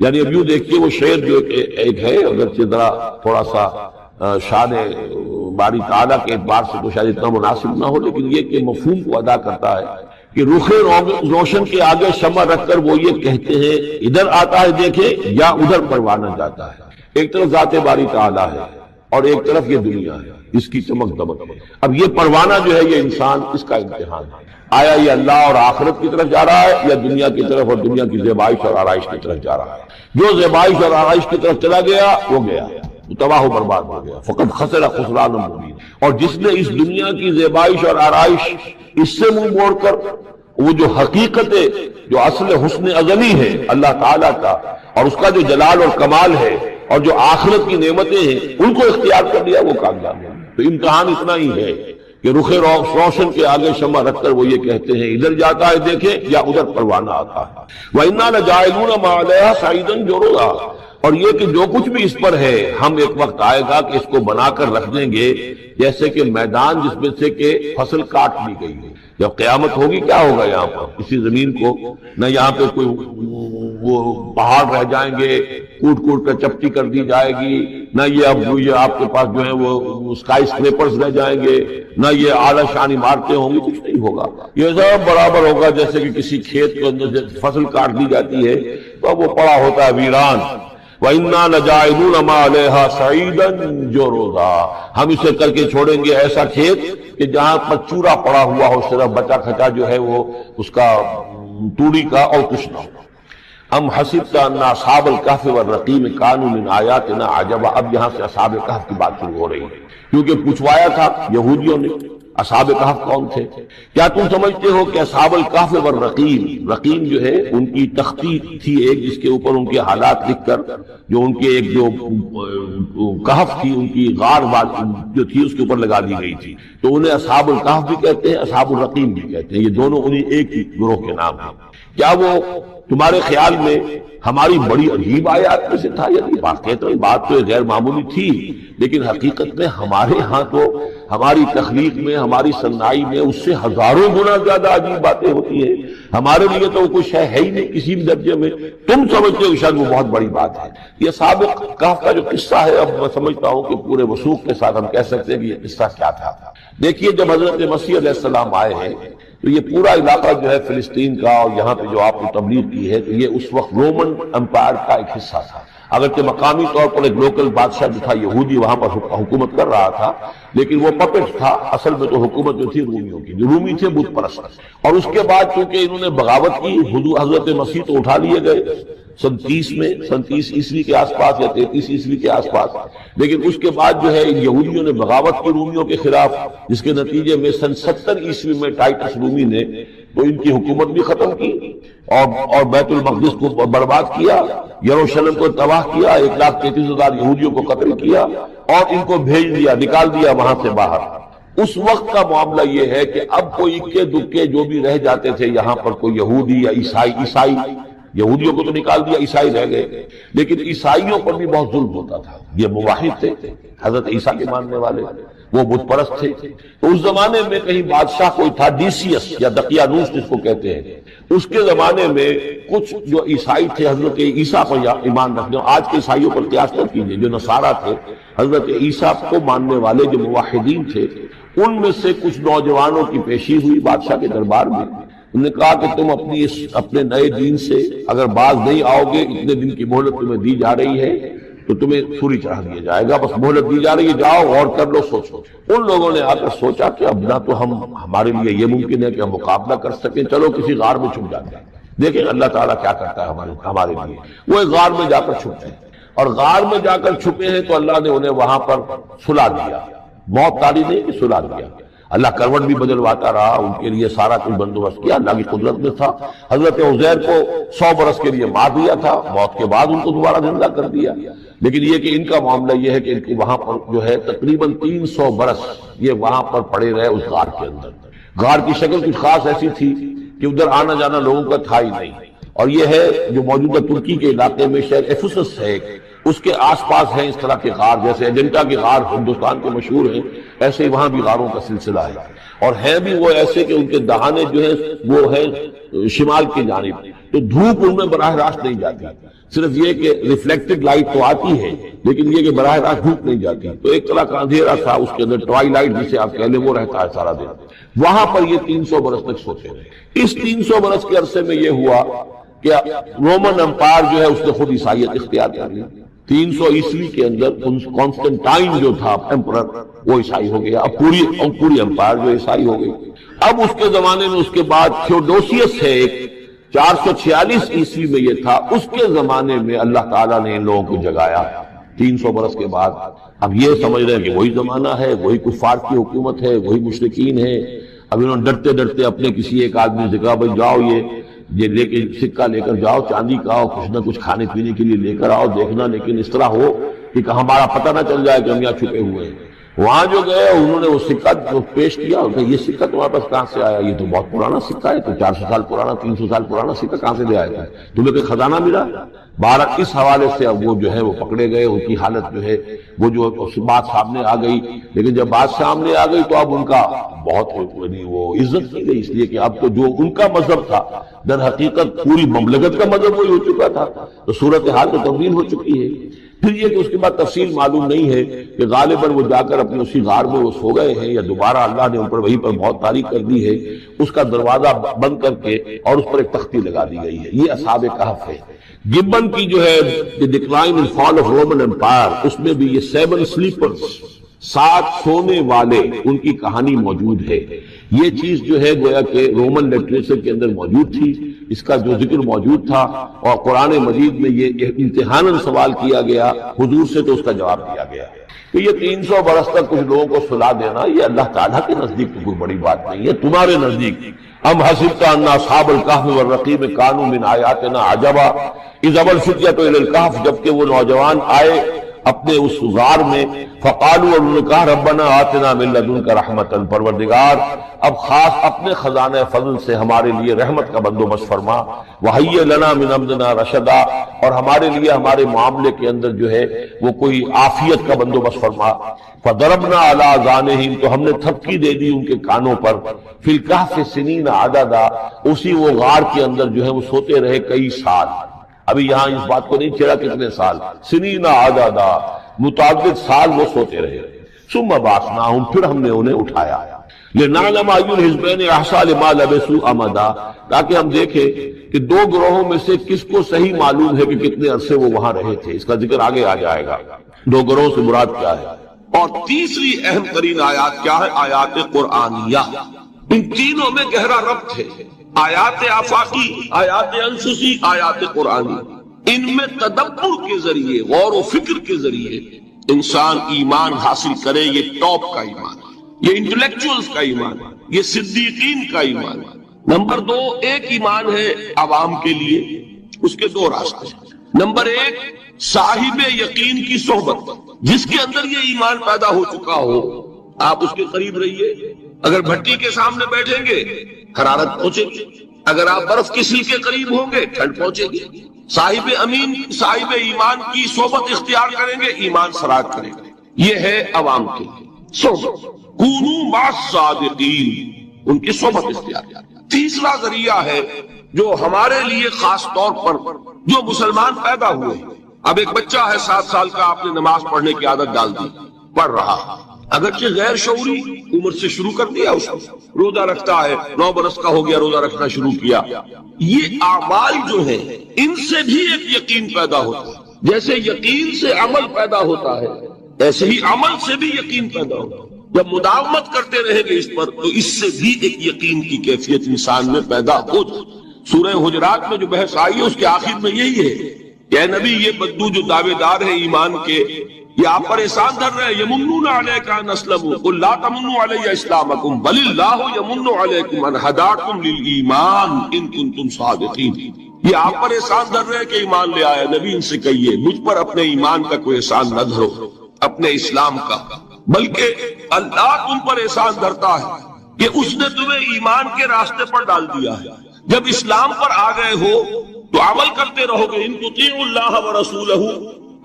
یعنی اب یوں دیکھیے وہ شعر جو ایک ہے، اگرچہ ذرا تھوڑا سا شان باری تعالیٰ کے اعتبار سے تو شاید اتنا مناسب نہ ہو، لیکن یہ کہ مفہوم کو ادا کرتا ہے کہ رخ روشن کے آگے شمع رکھ کر وہ یہ کہتے ہیں ادھر آتا ہے دیکھے یا ادھر پروانہ جاتا ہے۔ ایک طرف ذات باری تعالیٰ ہے، اور ایک طرف یہ دنیا ہے، اس کی چمک دمک ہے۔ اب یہ پروانہ جو ہے یہ انسان، اس کا امتحان ہے، آیا یہ اللہ اور آخرت کی طرف جا رہا ہے یا دنیا کی طرف اور دنیا کی زیبائش اور آرائش کی طرف جا رہا ہے۔ جو زیبائش اور آرائش کی طرف چلا گیا وہ گیا، وہ تباہ و برباد ہو گیا، فقط خسر خسران مبین۔ اور جس نے اس دنیا کی زیبائش اور آرائش اس سے منہ موڑ کر وہ جو حقیقت جو اصل حسن ازلی ہے اللہ تعالیٰ کا اور اس کا جو جلال اور کمال ہے اور جو آخرت کی نعمتیں ہیں ان کو اختیار کر لیا، وہ کامیاب ہے۔ تو امتحان اتنا ہی ہے کہ رخ روشن کے آگے شمع رکھ کر وہ یہ کہتے ہیں ادھر جاتا ہے دیکھیں یا ادھر پروانہ آتا ہے۔ وَإِنَّا لَجَاعِلُونَ مَا عَلَيْهَا صَعِيدًا جُرُزًا، اور یہ کہ جو کچھ بھی اس پر ہے ہم ایک وقت آئے گا کہ اس کو بنا کر رکھ دیں گے جیسے کہ میدان جس میں سے کہ فصل کاٹ لی گئی ہے۔ جب قیامت ہوگی کیا ہوگا یہاں پر اسی زمین کو، نہ یہاں پہ کوئی وہ پہاڑ رہ جائیں گے کوٹ کوٹ کر چپٹی کر دی جائے گی، نہ یہ آپ کے پاس جو ہے وہ اسکائی اسکریپرز رہ جائیں گے، نہ یہ اعلیٰ شان عمارتیں ہوں گی، کچھ نہیں ہوگا۔ یہ سب برابر ہوگا جیسے کہ کسی کھیت کے اندر سے فصل کاٹ دی جاتی ہے تو وہ پڑا ہوتا ہے ویران۔ وَإِنَّا لَجَاعِلُونَ مَا عَلَيْهَا صَعِيدًا جُرُزًا، ہم اسے کر کے چھوڑیں گے ایسا کھیت کہ جہاں پر چورا پڑا ہوا ہو، صرف بچا کھچا جو ہے وہ اس کا توڑی کا اور کچھ نہ ہو۔ ام حسبت ان اصحاب الکہف والرقیم کانوا من آیاتنا عجبا، اب یہاں سے اصحاب کہف کی بات شروع ہو رہی ہے، کیونکہ پوچھوایا تھا یہودیوں نے اصحاب کہف کون تھے۔ کیا تم سمجھتے ہو کہ اصحاب الکہف والرقیم، رقیم جو ہے ان کی تختی تھی ایک جس کے اوپر ان کے حالات لکھ کر جو ان کے ایک جو کہف تھی ان کی غار جو تھی اس کے اوپر لگا دی گئی تھی، تو انہیں اصحاب الکہف بھی کہتے ہیں اصحاب الرقیم بھی کہتے ہیں، یہ دونوں انہیں ایک ہی گروہ کے نام ہیں۔ کیا وہ تمہارے خیال میں ہماری بڑی عجیب آیات میں سے تھا؟ یعنی واقعی بات تو غیر معمولی تھی، لیکن حقیقت میں ہمارے ہاں تو ہماری تخلیق میں ہماری صنائی میں اس سے ہزاروں گنا زیادہ عجیب باتیں ہوتی ہیں، ہمارے لیے تو کچھ ہے ہی نہیں کسی بھی درجے میں، تم سمجھتے ہو شاید وہ بہت بڑی بات ہے۔ یہ سابق کہف کا جو قصہ ہے اب میں سمجھتا ہوں کہ پورے وثوق کے ساتھ ہم کہہ سکتے ہیں کہ یہ قصہ کیا تھا۔ دیکھیے جب حضرت مسیح علیہ السلام آئے ہیں تو یہ پورا علاقہ جو ہے فلسطین کا اور یہاں پہ جو آپ نے تبلیغ کی ہے تو یہ اس وقت رومن امپائر کا ایک حصہ تھا، اگرچہ مقامی طور پر ایک لوکل بادشاہ جو تھا یہودی وہاں پر حکومت کر رہا تھا، لیکن وہ پپٹ تھا، اصل میں تو حکومت جو تھی رومیوں کی، جو رومی تھے بت پرست۔ اور اس کے بعد چونکہ انہوں نے بغاوت کی، حضرت مسیح تو اٹھا لیے گئے سن 30 عیسوی کے آس پاس یا 33 عیسوی کے آس پاس، لیکن اس کے بعد جو ہے ان یہودیوں نے بغاوت کی رومیوں کے خلاف، جس کے نتیجے میں سن 70 عیسوی میں ٹائٹس رومی نے تو ان کی حکومت بھی ختم کی اور بیت المقدس کو برباد کیا، یروشلم کو تباہ کیا، 1,33,000 یہودیوں کو قتل کیا اور ان کو بھیج دیا، نکال دیا وہاں سے باہر۔ اس وقت کا معاملہ یہ ہے کہ اب کوئی اکے دکے جو بھی رہ جاتے تھے یہاں پر، کوئی یہودی یا عیسائی، یہودیوں کو تو نکال دیا، عیسائی رہ گئے، لیکن عیسائیوں پر بھی بہت ظلم ہوتا تھا۔ یہ موحد تھے، حضرت عیسیٰ کے ماننے والے، وہ بت پرست تھے۔ تو اس زمانے میں کہیں بادشاہ کوئی تھا ڈیسیس یا دقیانوس جس کو کہتے ہیں، اس کے زمانے میں کچھ جو عیسائی تھے حضرت عیسیٰ پر ایمان رکھنے، آج کے عیسائیوں پر قیاس نہ کیجیے، جو نصارہ تھے حضرت عیسیٰ کو ماننے والے جو موحدین تھے، ان میں سے کچھ نوجوانوں کی پیشی ہوئی بادشاہ کے دربار میں۔ انہوں نے کہا کہ تم اپنے نئے دین سے اگر باز نہیں آؤ گے، اتنے دن کی مہلت تمہیں دی جا رہی ہے تو تمہیں سوری چڑھا دیا جائے گا، بس مہلت دی جا رہی ہے، جاؤ غور کر لو، سوچو۔ ان لوگوں نے آ کر سوچا کہ اب نہ تو ہمارے لیے یہ ممکن ہے کہ ہم مقابلہ کر سکیں، چلو کسی غار میں چھپ جاتے ہیں، دیکھیں اللہ تعالیٰ کیا کرتا ہے ہمارے لیے۔ وہ ایک غار میں جا کر چھپتے ہیں اور غار میں جا کر چھپے ہیں تو اللہ نے انہیں وہاں پر سلا دیا، موت تاری نہیں کہ سلا دیا۔ اللہ کروٹ بھی بدلواتا رہا، ان کے لیے سارا کچھ بندوبست کیا، اللہ کی قدرت میں تھا۔ حضرت عزیر کو 100 برس کے لیے مار دیا تھا، موت کے بعد ان کو دوبارہ زندہ کر دیا۔ لیکن یہ کہ ان کا معاملہ یہ ہے کہ ان کو وہاں پر جو ہے تقریباً 300 برس یہ وہاں پر پڑے رہے اس غار کے اندر۔ غار کی شکل کچھ خاص ایسی تھی کہ ادھر آنا جانا لوگوں کا تھا ہی نہیں، اور یہ ہے جو موجودہ ترکی کے علاقے میں شہر ایفسس ہے، اس کے آس پاس ہیں اس طرح کے غار، جیسے ایجنٹا کے غار ہندوستان کے مشہور ہیں، ایسے ہی وہاں بھی غاروں کا سلسلہ ہے، اور ہیں بھی وہ ایسے کہ ان کے دہانے جو ہیں وہ ہے شمال کی جانب، تو دھوپ ان میں براہ راست نہیں جاتی، صرف یہ کہ ریفلیکٹڈ لائٹ تو آتی ہے لیکن یہ کہ براہ راست دھوپ نہیں جاتی، تو ایک طرح کا اندھیرا تھا اس کے اندر، ٹوائی لائٹ جسے آپ کہہ لیں وہ رہتا ہے سارا دن۔ وہاں پر یہ 300 برس تک سوتے رہے۔ اس 300 برس کے عرصے میں یہ ہوا کہ رومن امپائر جو ہے اس نے خود عیسائیت اختیار کر لی، 300 کے اندر کانسٹنٹائن جو تھا ایمپرر وہ عیسائی ہو گیا، اب پوری امپائر جو عیسائی ہو گئی۔ اب اس کے زمانے میں اس کے بعد تھیوڈوسیس ہے ایک، 446 میں یہ تھا، اس کے زمانے میں اللہ تعالیٰ نے ان لوگوں کو جگایا 300 برس کے بعد۔ اب یہ سمجھ رہے ہیں کہ وہی زمانہ ہے، وہی کفار کی حکومت ہے، وہی مشرکین ہے۔ اب انہوں نے ڈرتے ڈرتے اپنے کسی ایک آدمی سے کہا بھائی جاؤ یہ لے کے سکہ لے کر جاؤ، چاندی کا آؤ، کچھ نہ کچھ کھانے پینے کے لیے لے کر آؤ، دیکھنا لیکن اس طرح ہو کہ ہمارا پتہ نہ چل جائے کہ ہم یہاں چھپے ہوئے ہیں۔ وہاں جو گئے انہوں نے وہ سکہ جو پیش کیا، یہ سکہ تمہارے پاس کہاں سے آیا؟ یہ تو بہت پرانا سکہ ہے، تو 400 سال پرانا، 300 سال پرانا سکہ کہاں سے لے آیا تھا؟ تمہیں کوئی خزانہ ملا؟ بہرحال اس حوالے سے اب وہ جو ہے وہ پکڑے گئے، ان کی حالت جو ہے وہ جو بات سامنے آ گئی۔ لیکن جب بات سامنے آ گئی تو اب ان کا بہت وہ عزت کی گئی، اس لیے کہ اب تو جو ان کا مذہب تھا در حقیقت پوری مملکت کا مذہب وہی ہو چکا تھا، تو صورتحال تو تبدیل ہو چکی ہے۔ پھر یہ کہ اس کے بعد تفصیل معلوم نہیں ہے کہ غالباً وہ جا کر اپنی اسی غار میں وہ سو گئے ہیں یا دوبارہ اللہ نے ان پر وہیں پر بہت تاریخ کر دی ہے، اس کا دروازہ بند کر کے اور اس پر ایک تختی لگا دی گئی ہے۔ یہ اصحاب کہف ہے۔ گبن کی جو ہے decline and fall of Roman empire, اس میں بھی یہ 7 سلیپرز، 7 سونے والے، ان کی کہانی موجود ہے۔ یہ چیز جو ہے گویا کہ رومن لٹریچر کے اندر موجود تھی، اس کا جو ذکر موجود تھا، اور قرآن مجید میں یہ امتحاناً سوال کیا گیا حضور سے، تو اس کا جواب دیا گیا کہ یہ 300 برس تک کچھ لوگوں کو سلا دینا یہ اللہ تعالیٰ کے نزدیک کوئی بڑی بات نہیں ہے، تمہارے نزدیک۔ ام حسبت ان اصحاب الکہف والرقیم کانوا من آیاتنا عجبا اذ ابى الفتية الى الکہف، جبکہ وہ نوجوان آئے اپنے اس غار میں، فقالوا، اور انہوں نے کہا ربنا آتنا من لدنک رحمتا، پروردگار اب خاص اپنے خزانہ فضل سے ہمارے لیے رحمت کا بندوبست فرما، وہیئ لنا من امرنا رشدا، اور ہمارے لیے ہمارے معاملے کے اندر جو ہے وہ کوئی عافیت کا بندوبست فرما۔ فضربنا علی آذانہم، تو ہم نے تھپکی دے دی ان کے کانوں پر، فی الکہف سنین عددا، اسی وہ غار کے اندر جو ہے وہ سوتے رہے کئی سال۔ ابھی یہاں اس بات کو نہیں چھیڑا کتنے سال، سنین عددا، متعدد سال وہ سوتے رہے۔ ثم بعثناہم، پھر ہم نے انہیں اٹھایا، لنعلم ای الحزبین احصیٰ لما لبثوا امدا، تاکہ ہم دیکھیں کہ 2 گروہوں میں سے کس کو صحیح معلوم ہے کہ کتنے عرصے وہ وہاں رہے تھے۔ اس کا ذکر آگے آ جائے گا 2 گروہوں سے مراد کیا ہے۔ اور تیسری اہم ترین آیات کیا ہے؟ آیات قرآنیہ۔ ان تینوں میں گہرا ربط ہے، آیات آفاقی، آیات انفسی، آیات قرآنی۔ ان میں تدبر کے ذریعے، غور و فکر کے ذریعے انسان ایمان حاصل کرے، یہ ٹاپ کا ایمان، یہ انٹلیکچوئلز کا ایمان، یہ صدیقین کا ایمان۔ نمبر 2، ایک ایمان ہے عوام کے لیے، اس کے 2 راستے ہیں۔ نمبر 1، صاحب یقین کی صحبت، جس کے اندر یہ ایمان پیدا ہو چکا ہو، آپ اس کے قریب رہیے۔ اگر بھٹی کے سامنے بیٹھیں گے حرارت پہنچے گی، اگر آپ برف کی سیل کے قریب ہوں گے ٹھنڈ پہنچے گی۔ صاحب امین، صاحب ایمان کی صحبت اختیار کریں گے، ایمان سراغ کریں گے۔ یہ ہے عوام کے لیے صحبت، کونوا مع الصادقین، ان کی صحبت اختیار کریں۔ تیسرا ذریعہ ہے جو ہمارے لیے خاص طور پر جو مسلمان پیدا ہوئے، اب ایک بچہ ہے 7 سال کا، آپ نے نماز پڑھنے کی عادت ڈال دی، پڑھ رہا، اگرچہ غیر شعوری عمر سے شروع کر دیا، اس کو روزہ رکھتا ہے، 9 برس کا ہو گیا، روزہ رکھنا شروع کیا۔ یہ اعمال جو ہیں ان سے بھی ایک یقین پیدا ہوتا ہے، جیسے یقین سے عمل پیدا ہوتا ہے ایسے ہی عمل سے بھی یقین پیدا ہوتا ہے۔ جب مداومت کرتے رہیں گے اس پر تو اس سے بھی ایک یقین کی کیفیت انسان میں پیدا ہو جائے۔ سورہ حجرات میں جو بحث آئی ہے اس کے آخر میں یہی ہے کہ اے نبی، یہ بدو جو دعوے دار ہیں ایمان کے، یہ آپ پر احسان دھر رہے ہیں، یمنون علیک ان اسلموا قل لا تمنوا علی اسلامکم بل اللہ یمن علیکم ان ہداکم للایمان ان کنتم صادقین۔ یہ آپ پر احسان دھر رہے ہیں کہ ایمان لے آئے، نبی ان سے کہیے مجھ پر اپنے ایمان کا کوئی احسان نہ دھرو، اپنے اسلام کا، بلکہ اللہ تم پر احسان دھرتا ہے کہ اس نے تمہیں ایمان کے راستے پر ڈال دیا ہے۔ جب اسلام پر آ گئے ہو تو عمل کرتے رہو گے، ان تطیعوا اللہ ورسولہ،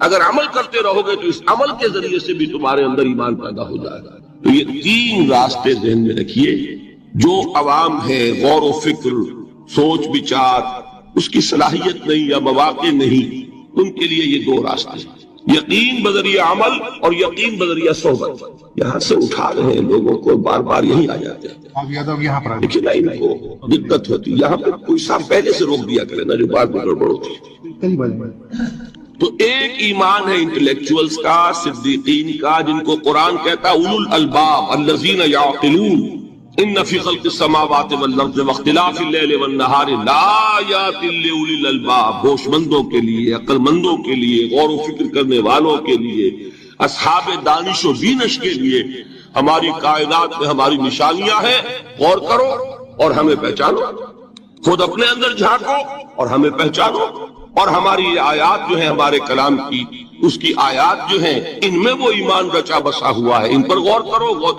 اگر عمل کرتے رہو گے تو اس عمل کے ذریعے سے بھی تمہارے اندر ایمان پیدا ہو جائے گا۔ تو یہ 3 راستے ذہن میں رکھیے، جو عوام ہے غور و فکر، سوچ بچار، اس کی صلاحیت نہیں یا مواقع نہیں، ان کے لیے یہ 2 راستے ہیں، یقین بذریعہ عمل اور یقین بذریعہ صحبت۔ یہاں سے اٹھا رہے ہیں لوگوں کو، بار بار یہی آ جاتے ہیں، لیکن ان کو دقت ہوتی ہے۔ یہاں پہ کوئی صاحب پہلے سے روک دیا کرے نا، جو بات میں گڑبڑ ہوتی ہے۔ تو ایک ایمان ہے انٹلیکچوئلز کا، صدیقین کا، جن کو قرآن کہتا ہے اولو الالباب الذین یعقلون ان فی خلق السماوات والارض واختلاف اللیل والنہار لآیات لأولی الالباب، ہوش مندوں کے لیے، عقل مندوں کے لیے، غور و فکر کرنے والوں کے لیے، اصحاب دانش و بینش کے لیے ہماری کائنات میں ہماری نشانیاں ہیں، غور کرو اور ہمیں پہچانو، خود اپنے اندر جھانکو اور ہمیں پہچانو، اور ہماری یہ آیات جو ہیں ہمارے کلام کی، اس کی آیات جو ہیں ان میں وہ ایمان رچا بسا ہوا ہے، ان پر غور کرو، غور